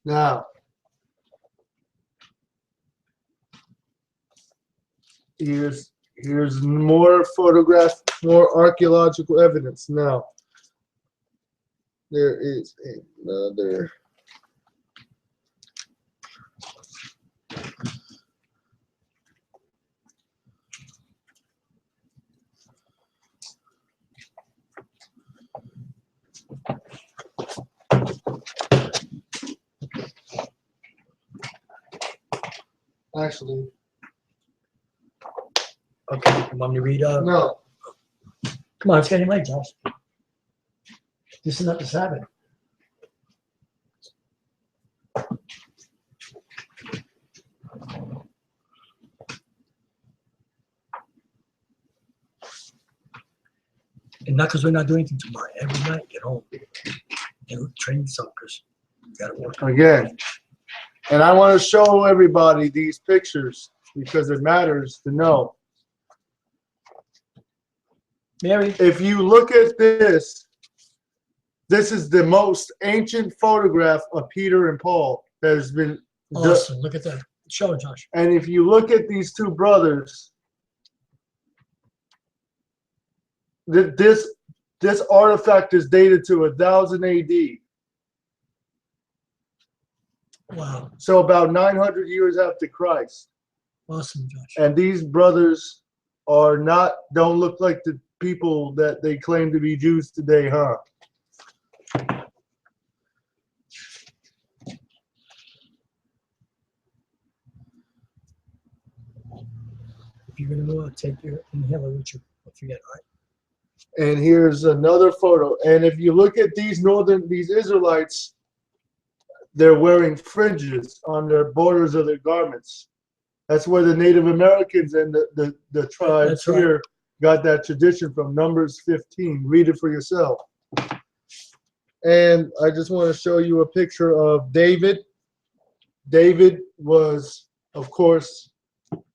S1: Now, here's more photographs, more archaeological evidence. Now, there is another. Actually,
S2: Okay, you want me to read?
S1: no.
S2: Come on, it's getting late, Josh. This is not the Sabbath. And not because we're not doing anything tomorrow. Every night, get home. You train suckers. You gotta work.
S1: Again, and I want to show everybody these pictures because it matters to know.
S2: Mary,
S1: If you look at this, this is the most ancient photograph of Peter and Paul that has been done.
S2: awesome. Look at that. Show it, Josh.
S1: And if you look at these two brothers, this artifact is dated to 1000 AD.
S2: Wow.
S1: So about 900 years after Christ.
S2: Awesome, Josh.
S1: And these brothers don't look like the people that they claim to be Jews today, huh?
S2: If you're going to go out, take your inhaler with you. Don't forget, all right?
S1: And here's another photo. And if you look at these Israelites, they're wearing fringes on their borders of their garments. That's where the Native Americans and the tribes here got that tradition from. Numbers 15. Read it for yourself. And I just want to show you a picture of David. David was, of course,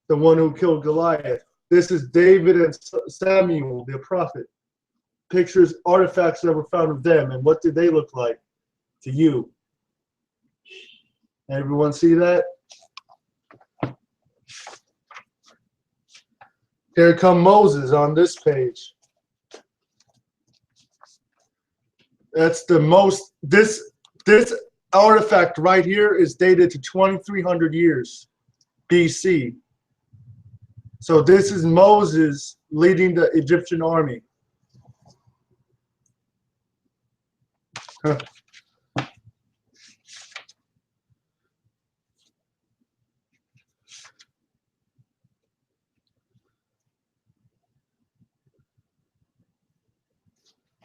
S1: the one who killed Goliath. This is David and Samuel, the prophet. Pictures, artifacts that were found of them. And what did they look like to you? Everyone see that? Here come Moses on this page. That's the most, this artifact right here is dated to 2300 years BC. So this is Moses leading the Egyptian army. Huh.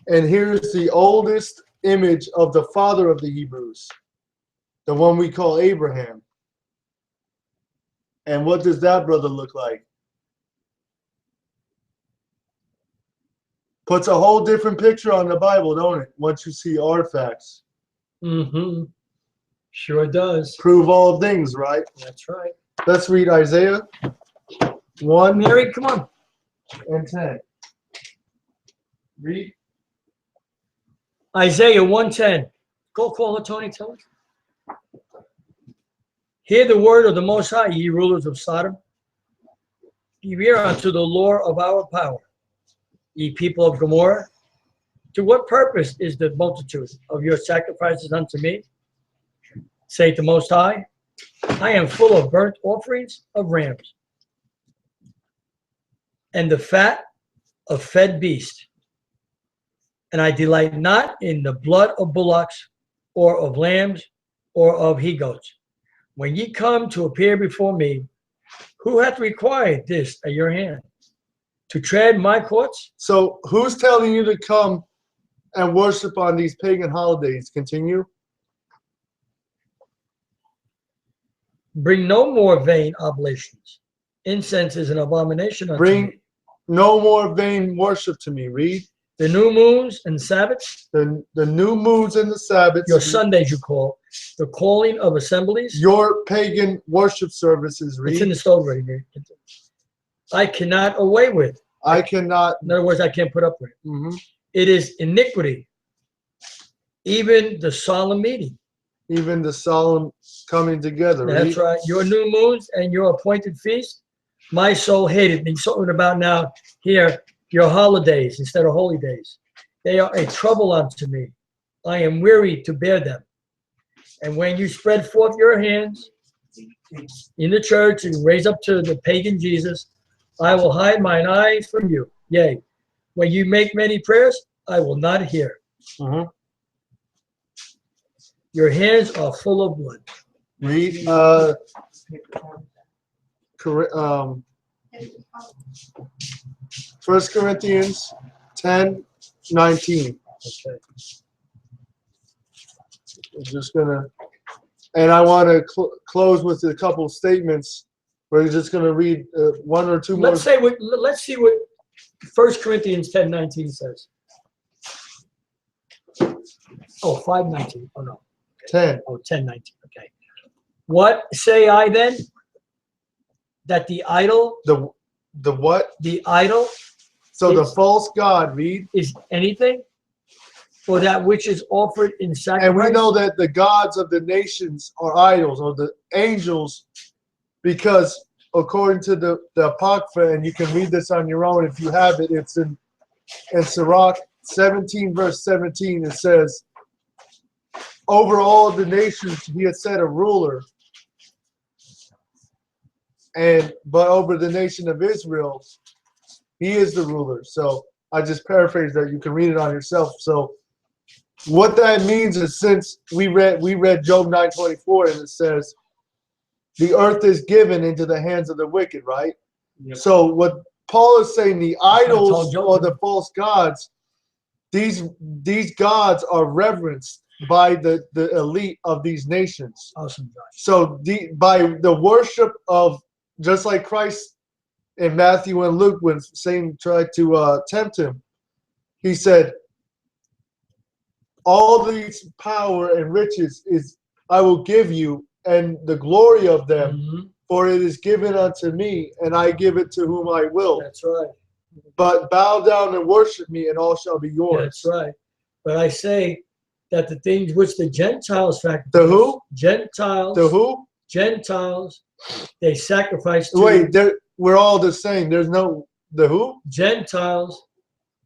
S1: And here's the oldest image of the father of the Hebrews, the one we call Abraham. And what does that brother look like? Puts a whole different picture on the Bible, don't it? Once you see artifacts.
S2: Mm-hmm. Sure does.
S1: Prove all things, right?
S2: That's right.
S1: Let's read Isaiah 1
S2: Mary, come on.
S1: and 10. Read.
S2: Isaiah 1:10. Go call her, Tony. Tell her. Hear the word of the Most High, ye rulers of Sodom. Give ear unto the Lord of our power, ye people of Gomorrah. To what purpose is the multitude of your sacrifices unto me? Say the Most High, I am full of burnt offerings of rams, and the fat of fed beasts. And I delight not in the blood of bullocks, or of lambs, or of he-goats. When ye come to appear before me, who hath required this at your hand? To tread my courts?
S1: So who's telling you to come and worship on these pagan holidays? Continue.
S2: Bring no more vain oblations. Incense is an abomination unto me.
S1: Bring no more vain worship to me. Read.
S2: The new moons and Sabbaths,
S1: The new moons and the Sabbaths.
S2: your Sundays you call, the calling of assemblies.
S1: Your pagan worship services.
S2: It's in
S1: Read.
S2: the stove already, man. I cannot away with.
S1: I cannot.
S2: In other words, I can't put up with it.
S1: Mhm.
S2: It is iniquity, even the solemn meeting.
S1: Even the solemn coming together.
S2: That's
S1: Read.
S2: right. Your new moons and your appointed feasts, my soul hated. And he's talking about now here, your holidays instead of holy days. They are a trouble unto me. I am weary to bear them. And when you spread forth your hands in the church and raise up to the pagan Jesus, I will hide mine eyes from you. Yea, when you make many prayers, I will not hear.
S1: Mhm.
S2: Your hands are full of blood.
S1: Read. First Corinthians 10:19.
S2: Okay.
S1: I'm just gonna, and I want to close with a couple of statements. We're just gonna read one or two more.
S2: Let's see what 1 Corinthians 10:19 says. Oh, 5:19. Oh no.
S1: 10.
S2: Oh, 10:19. Okay. What say I then? That the idol,
S1: The what?
S2: the idol
S1: So the
S2: It's-
S1: false god. Read.
S2: is anything, or that which is offered in sacrifice.
S1: And we know that the gods of the nations are idols, or the angels, because according to the Apocrypha, and you can read this on your own if you have it, it's in Sirach 17 verse 17, it says, over all the nations he had set a ruler, but over the nation of Israel, he is the ruler. So I just paraphrase that. You can read it on yourself. So what that means is, since we read Job 9:24, and it says, the earth is given into the hands of the wicked, right?
S3: Yep.
S1: So what Paul is saying, the idols
S2: Job.
S1: or the false gods, these gods are reverenced by the elite of these nations.
S2: Awesome, Josh.
S1: So by the worship of, just like Christ in Matthew and Luke, when Satan tried to tempt him, he said, all these power and riches I will give you, and the glory of them,
S2: Mhm.
S1: for it is given unto me, and I give it to whom I will.
S2: That's right.
S1: But bow down and worship me, and all shall be yours.
S2: That's right. But I say that the things which the Gentiles sacrifice.
S1: The who?
S2: Gentiles.
S1: The who?
S2: Gentiles. They sacrifice to.
S1: Wait, we're all the same. There's no the who?
S2: Gentiles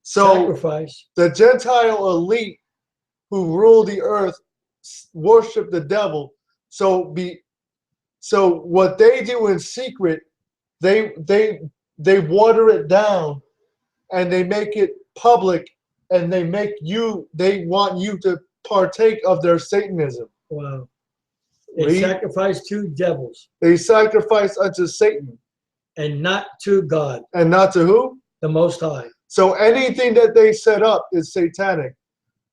S1: So
S2: sacrifice.
S1: the Gentile elite who rule the earth worship the devil. So what they do in secret, they water it down, and they make it public, and they want you to partake of their Satanism.
S2: Wow. They
S1: Read.
S2: sacrifice to devils
S1: They sacrifice unto Satan,
S2: and not to God,
S1: and not to who?
S2: the Most High.
S1: So anything that they set up is satanic.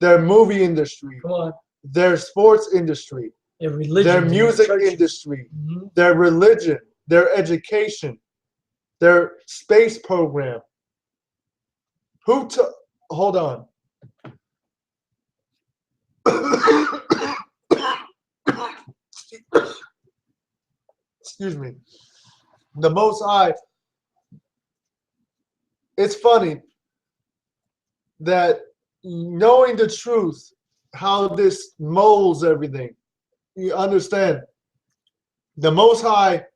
S1: Their movie industry,
S2: Come on.
S1: their sports industry,
S2: Their religion.
S1: their music industry,
S2: Mhm.
S1: their religion, their education, their space program. Hold on. Excuse me. The Most High. It's funny that, knowing the truth, how this molds everything, you understand the Most High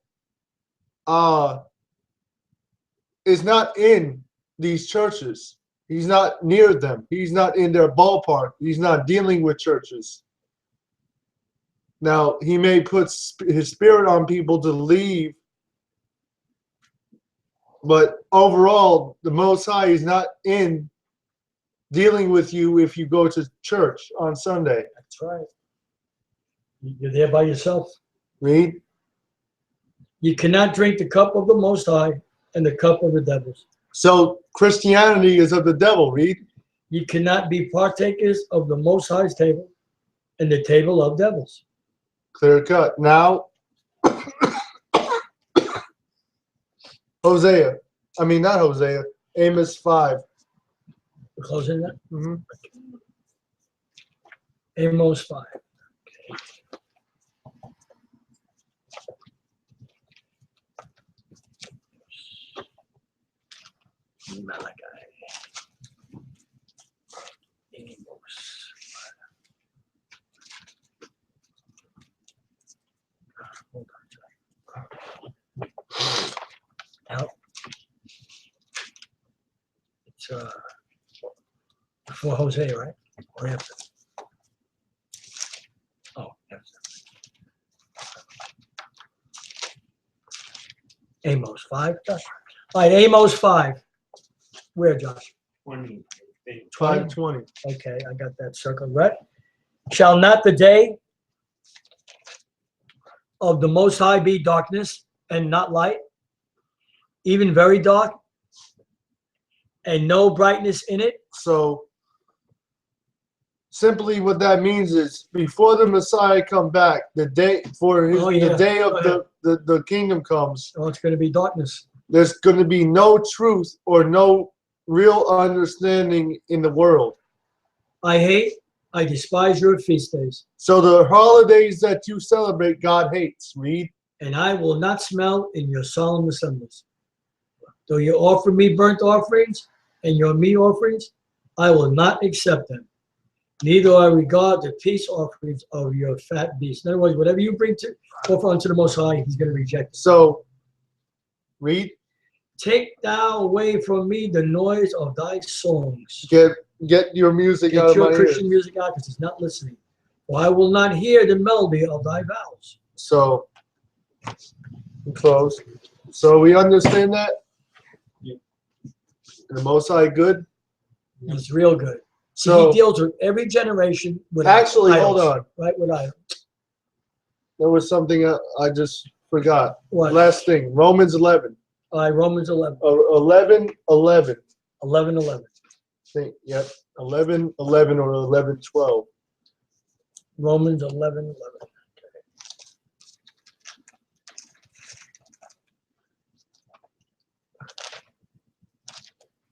S1: is not in these churches. He's not near them. He's not in their ballpark. He's not dealing with churches. Now, he may put his spirit on people to leave, but overall, the Most High is not in dealing with you if you go to church on Sunday.
S2: That's right. You're there by yourself.
S1: Read.
S2: You cannot drink the cup of the Most High and the cup of the devils.
S1: So Christianity is of the devil. Read.
S2: You cannot be partakers of the Most High's table and the table of devils.
S1: Clear cut. Now, Hosea. I mean, not Hosea. Amos 5.
S2: We're closing that?
S1: Mm-hmm.
S2: Amos 5. Malachi. Amos. Hold on. Now, it's before Hosea, right? Or after? Oh, after. Amos 5, Josh. All right, Amos 5. Where, Josh?
S3: 20.
S1: 5:20.
S2: Okay, I got that circled right. Shall not the day of the Most High be darkness and not light, even very dark, and no brightness in it?
S1: So simply what that means is before the Messiah come back, the day for his, the day of the kingdom comes,
S2: Oh, it's going to be darkness.
S1: there's going to be no truth or no real understanding in the world.
S2: I despise your feast days,
S1: So the holidays that you celebrate, God hates. Read.
S2: and I will not smell in your solemn assemblies. Though you offer me burnt offerings and your meat offerings, I will not accept them. Neither I regard the peace offerings of your fat beasts. In other words, whatever you bring to offer unto the Most High, he's going to reject it.
S1: So read.
S2: Take thou away from me the noise of thy songs.
S1: Get your music out
S2: Get
S1: of my
S2: your Christian
S1: ears.
S2: music out, because he's not listening. For I will not hear the melody of thy vows.
S1: So we close. So we understand that.
S2: Yeah.
S1: The Most High good.
S2: He's real good.
S1: So
S2: he deals with every generation with
S1: actually,
S2: idols,
S1: hold on.
S2: right? With idols.
S1: There was something I just forgot.
S2: What?
S1: Last thing. Romans 11.
S2: Romans 11.
S1: 11.
S2: 11.
S1: Think, yep. 11 or 11:12.
S2: Romans 11.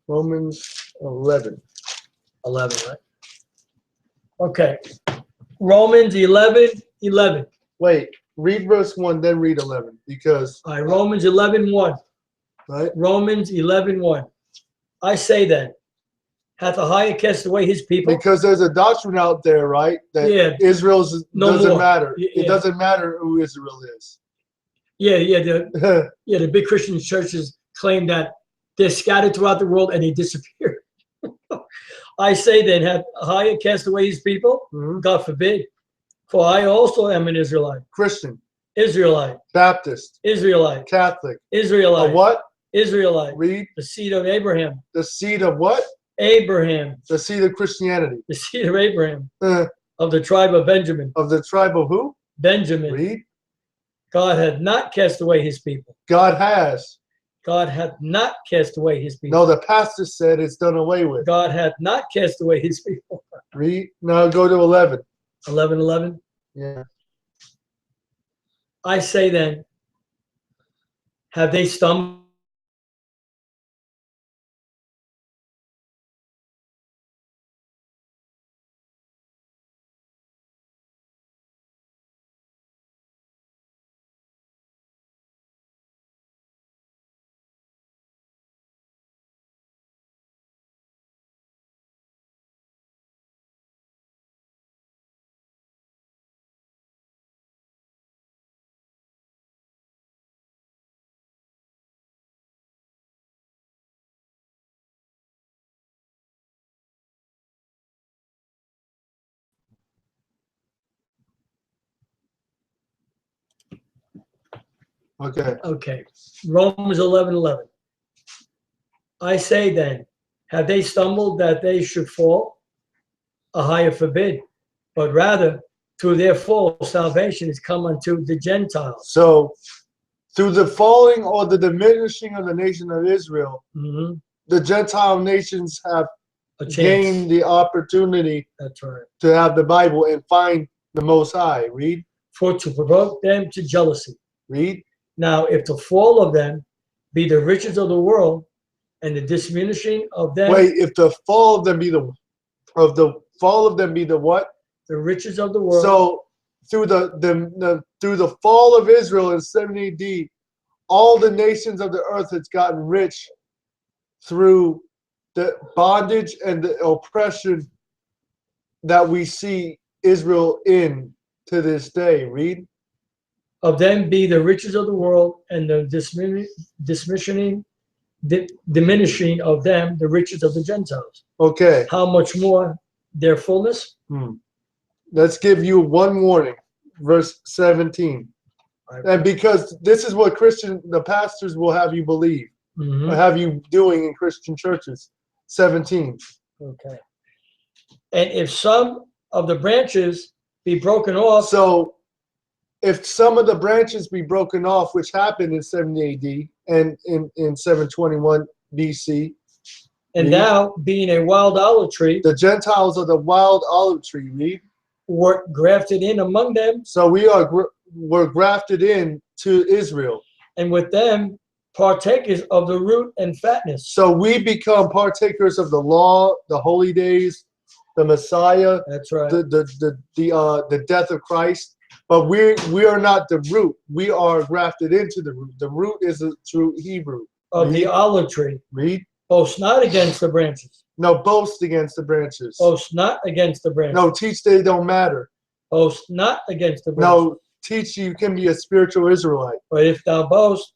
S1: Romans 11.
S2: 11, right? Okay. Romans 11.
S1: Wait, read verse 1, then read 11. Because,
S2: All right, Romans 11:1.
S1: right?
S2: Romans 11:1. I say then, hath Ahayah cast away his people?
S1: Because there's a doctrine out there, right? That
S2: Yeah.
S1: Israel's
S2: No
S1: doesn't
S2: more.
S1: matter.
S2: Yeah.
S1: It doesn't matter who Israel is.
S2: Yeah. The big Christian churches claim that they're scattered throughout the world and they disappear. I say then, hath Ahayah cast away his people?
S1: Mhm.
S2: God forbid. For I also am an Israelite.
S1: Christian,
S2: Israelite.
S1: Baptist,
S2: Israelite.
S1: Catholic.
S2: Israelite.
S1: A what?
S2: Israelite.
S1: Read.
S2: The seed of Abraham.
S1: The seed of what?
S2: Abraham.
S1: The seed of Christianity.
S2: The seed of Abraham.
S1: Uh,
S2: Of the tribe of Benjamin.
S1: of the tribe of who?
S2: Benjamin.
S1: Read.
S2: God hath not cast away his people.
S1: God has.
S2: God hath not cast away his people.
S1: No, the pastor said it's done away with.
S2: God hath not cast away his people.
S1: Read. Now go to 11.
S2: 11:11.
S1: Yeah.
S2: I say then, have they stumbled?
S1: Okay.
S2: Okay. Romans 11:11. I say then, have they stumbled that they should fall? Ahayah forbid. But rather, through their fall, salvation is come unto the Gentiles.
S1: So, through the falling or the diminishing of the nation of Israel, the Gentile nations have
S2: A chance.
S1: gained the opportunity
S2: That's right.
S1: to have the Bible and find the Most High. Read.
S2: For to provoke them to jealousy.
S1: Read.
S2: Now, if the fall of them be the riches of the world, and the diminishing of them,
S1: Wait, if the fall of them be the what?
S2: the riches of the world.
S1: So through the fall of Israel in 70 AD, all the nations of the earth has gotten rich through the bondage and the oppression that we see Israel in to this day. Read.
S2: Of them be the riches of the world, and the diminishing of them the riches of the Gentiles.
S1: Okay.
S2: How much more their fullness?
S1: Let's give you one warning. Verse 17. And because this is what the pastors will have you believe, or have you doing in Christian churches. 17.
S2: Okay. And if some of the branches be broken off.
S1: So if some of the branches be broken off, which happened in 70 AD and in 721 BC.
S2: And thou, being a wild olive tree.
S1: The Gentiles are the wild olive tree. Read.
S2: Were grafted in among them.
S1: So we're grafted in to Israel.
S2: And with them partakers of the root and fatness.
S1: So we become partakers of the law, the holy days, the Messiah.
S2: That's right.
S1: The death of Christ. But we are not the root. We are grafted into the root. The root is through Hebrew.
S2: Of the olive tree.
S1: Read.
S2: Boast not against the branches.
S1: No, boast against the branches.
S2: Boast not against the branches.
S1: No, teach they don't matter.
S2: Boast not against the branches.
S1: No, teach you can be a spiritual Israelite.
S2: But if thou boast,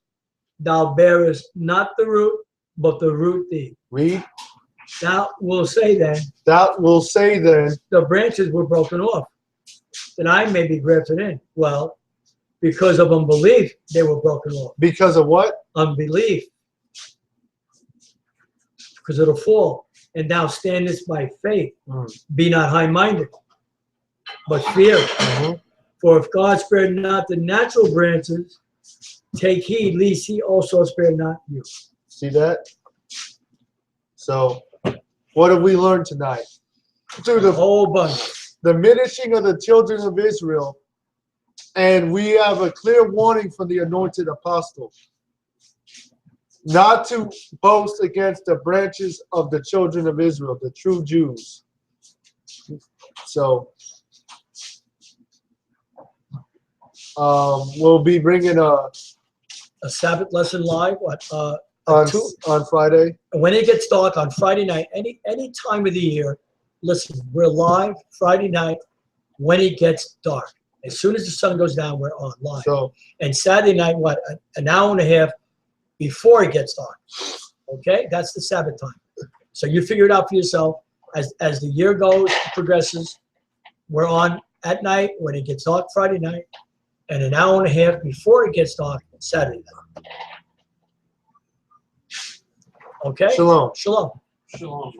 S2: thou bearest not the root, but the root thee.
S1: Read.
S2: Thou will say then.
S1: Thou will say then.
S2: The branches were broken off, that I may be grafted in. Well, because of unbelief, they were broken off.
S1: Because of what?
S2: Unbelief. Because of the fall. And thou standest by faith. Be not high-minded, but fear. For if God spared not the natural branches, take heed, lest he also spare not you.
S1: See that? So, what have we learned tonight? Through the
S2: whole bunch.
S1: The diminishing of the children of Israel, and we have a clear warning from the anointed apostle not to boast against the branches of the children of Israel, the true Jews. So, we'll be bringing a
S2: Sabbath lesson live.
S1: on Friday.
S2: When it gets dark on Friday night, any time of the year, listen, we're live Friday night when it gets dark. As soon as the sun goes down, we're on live.
S1: So,
S2: and Saturday night, an hour and a half before it gets dark. Okay, that's the Sabbath time. So you figure it out for yourself. As the year progresses, we're on at night when it gets dark Friday night, and an hour and a half before it gets dark Saturday night. Okay.
S1: Shalom.
S2: Shalom.
S3: Shalom.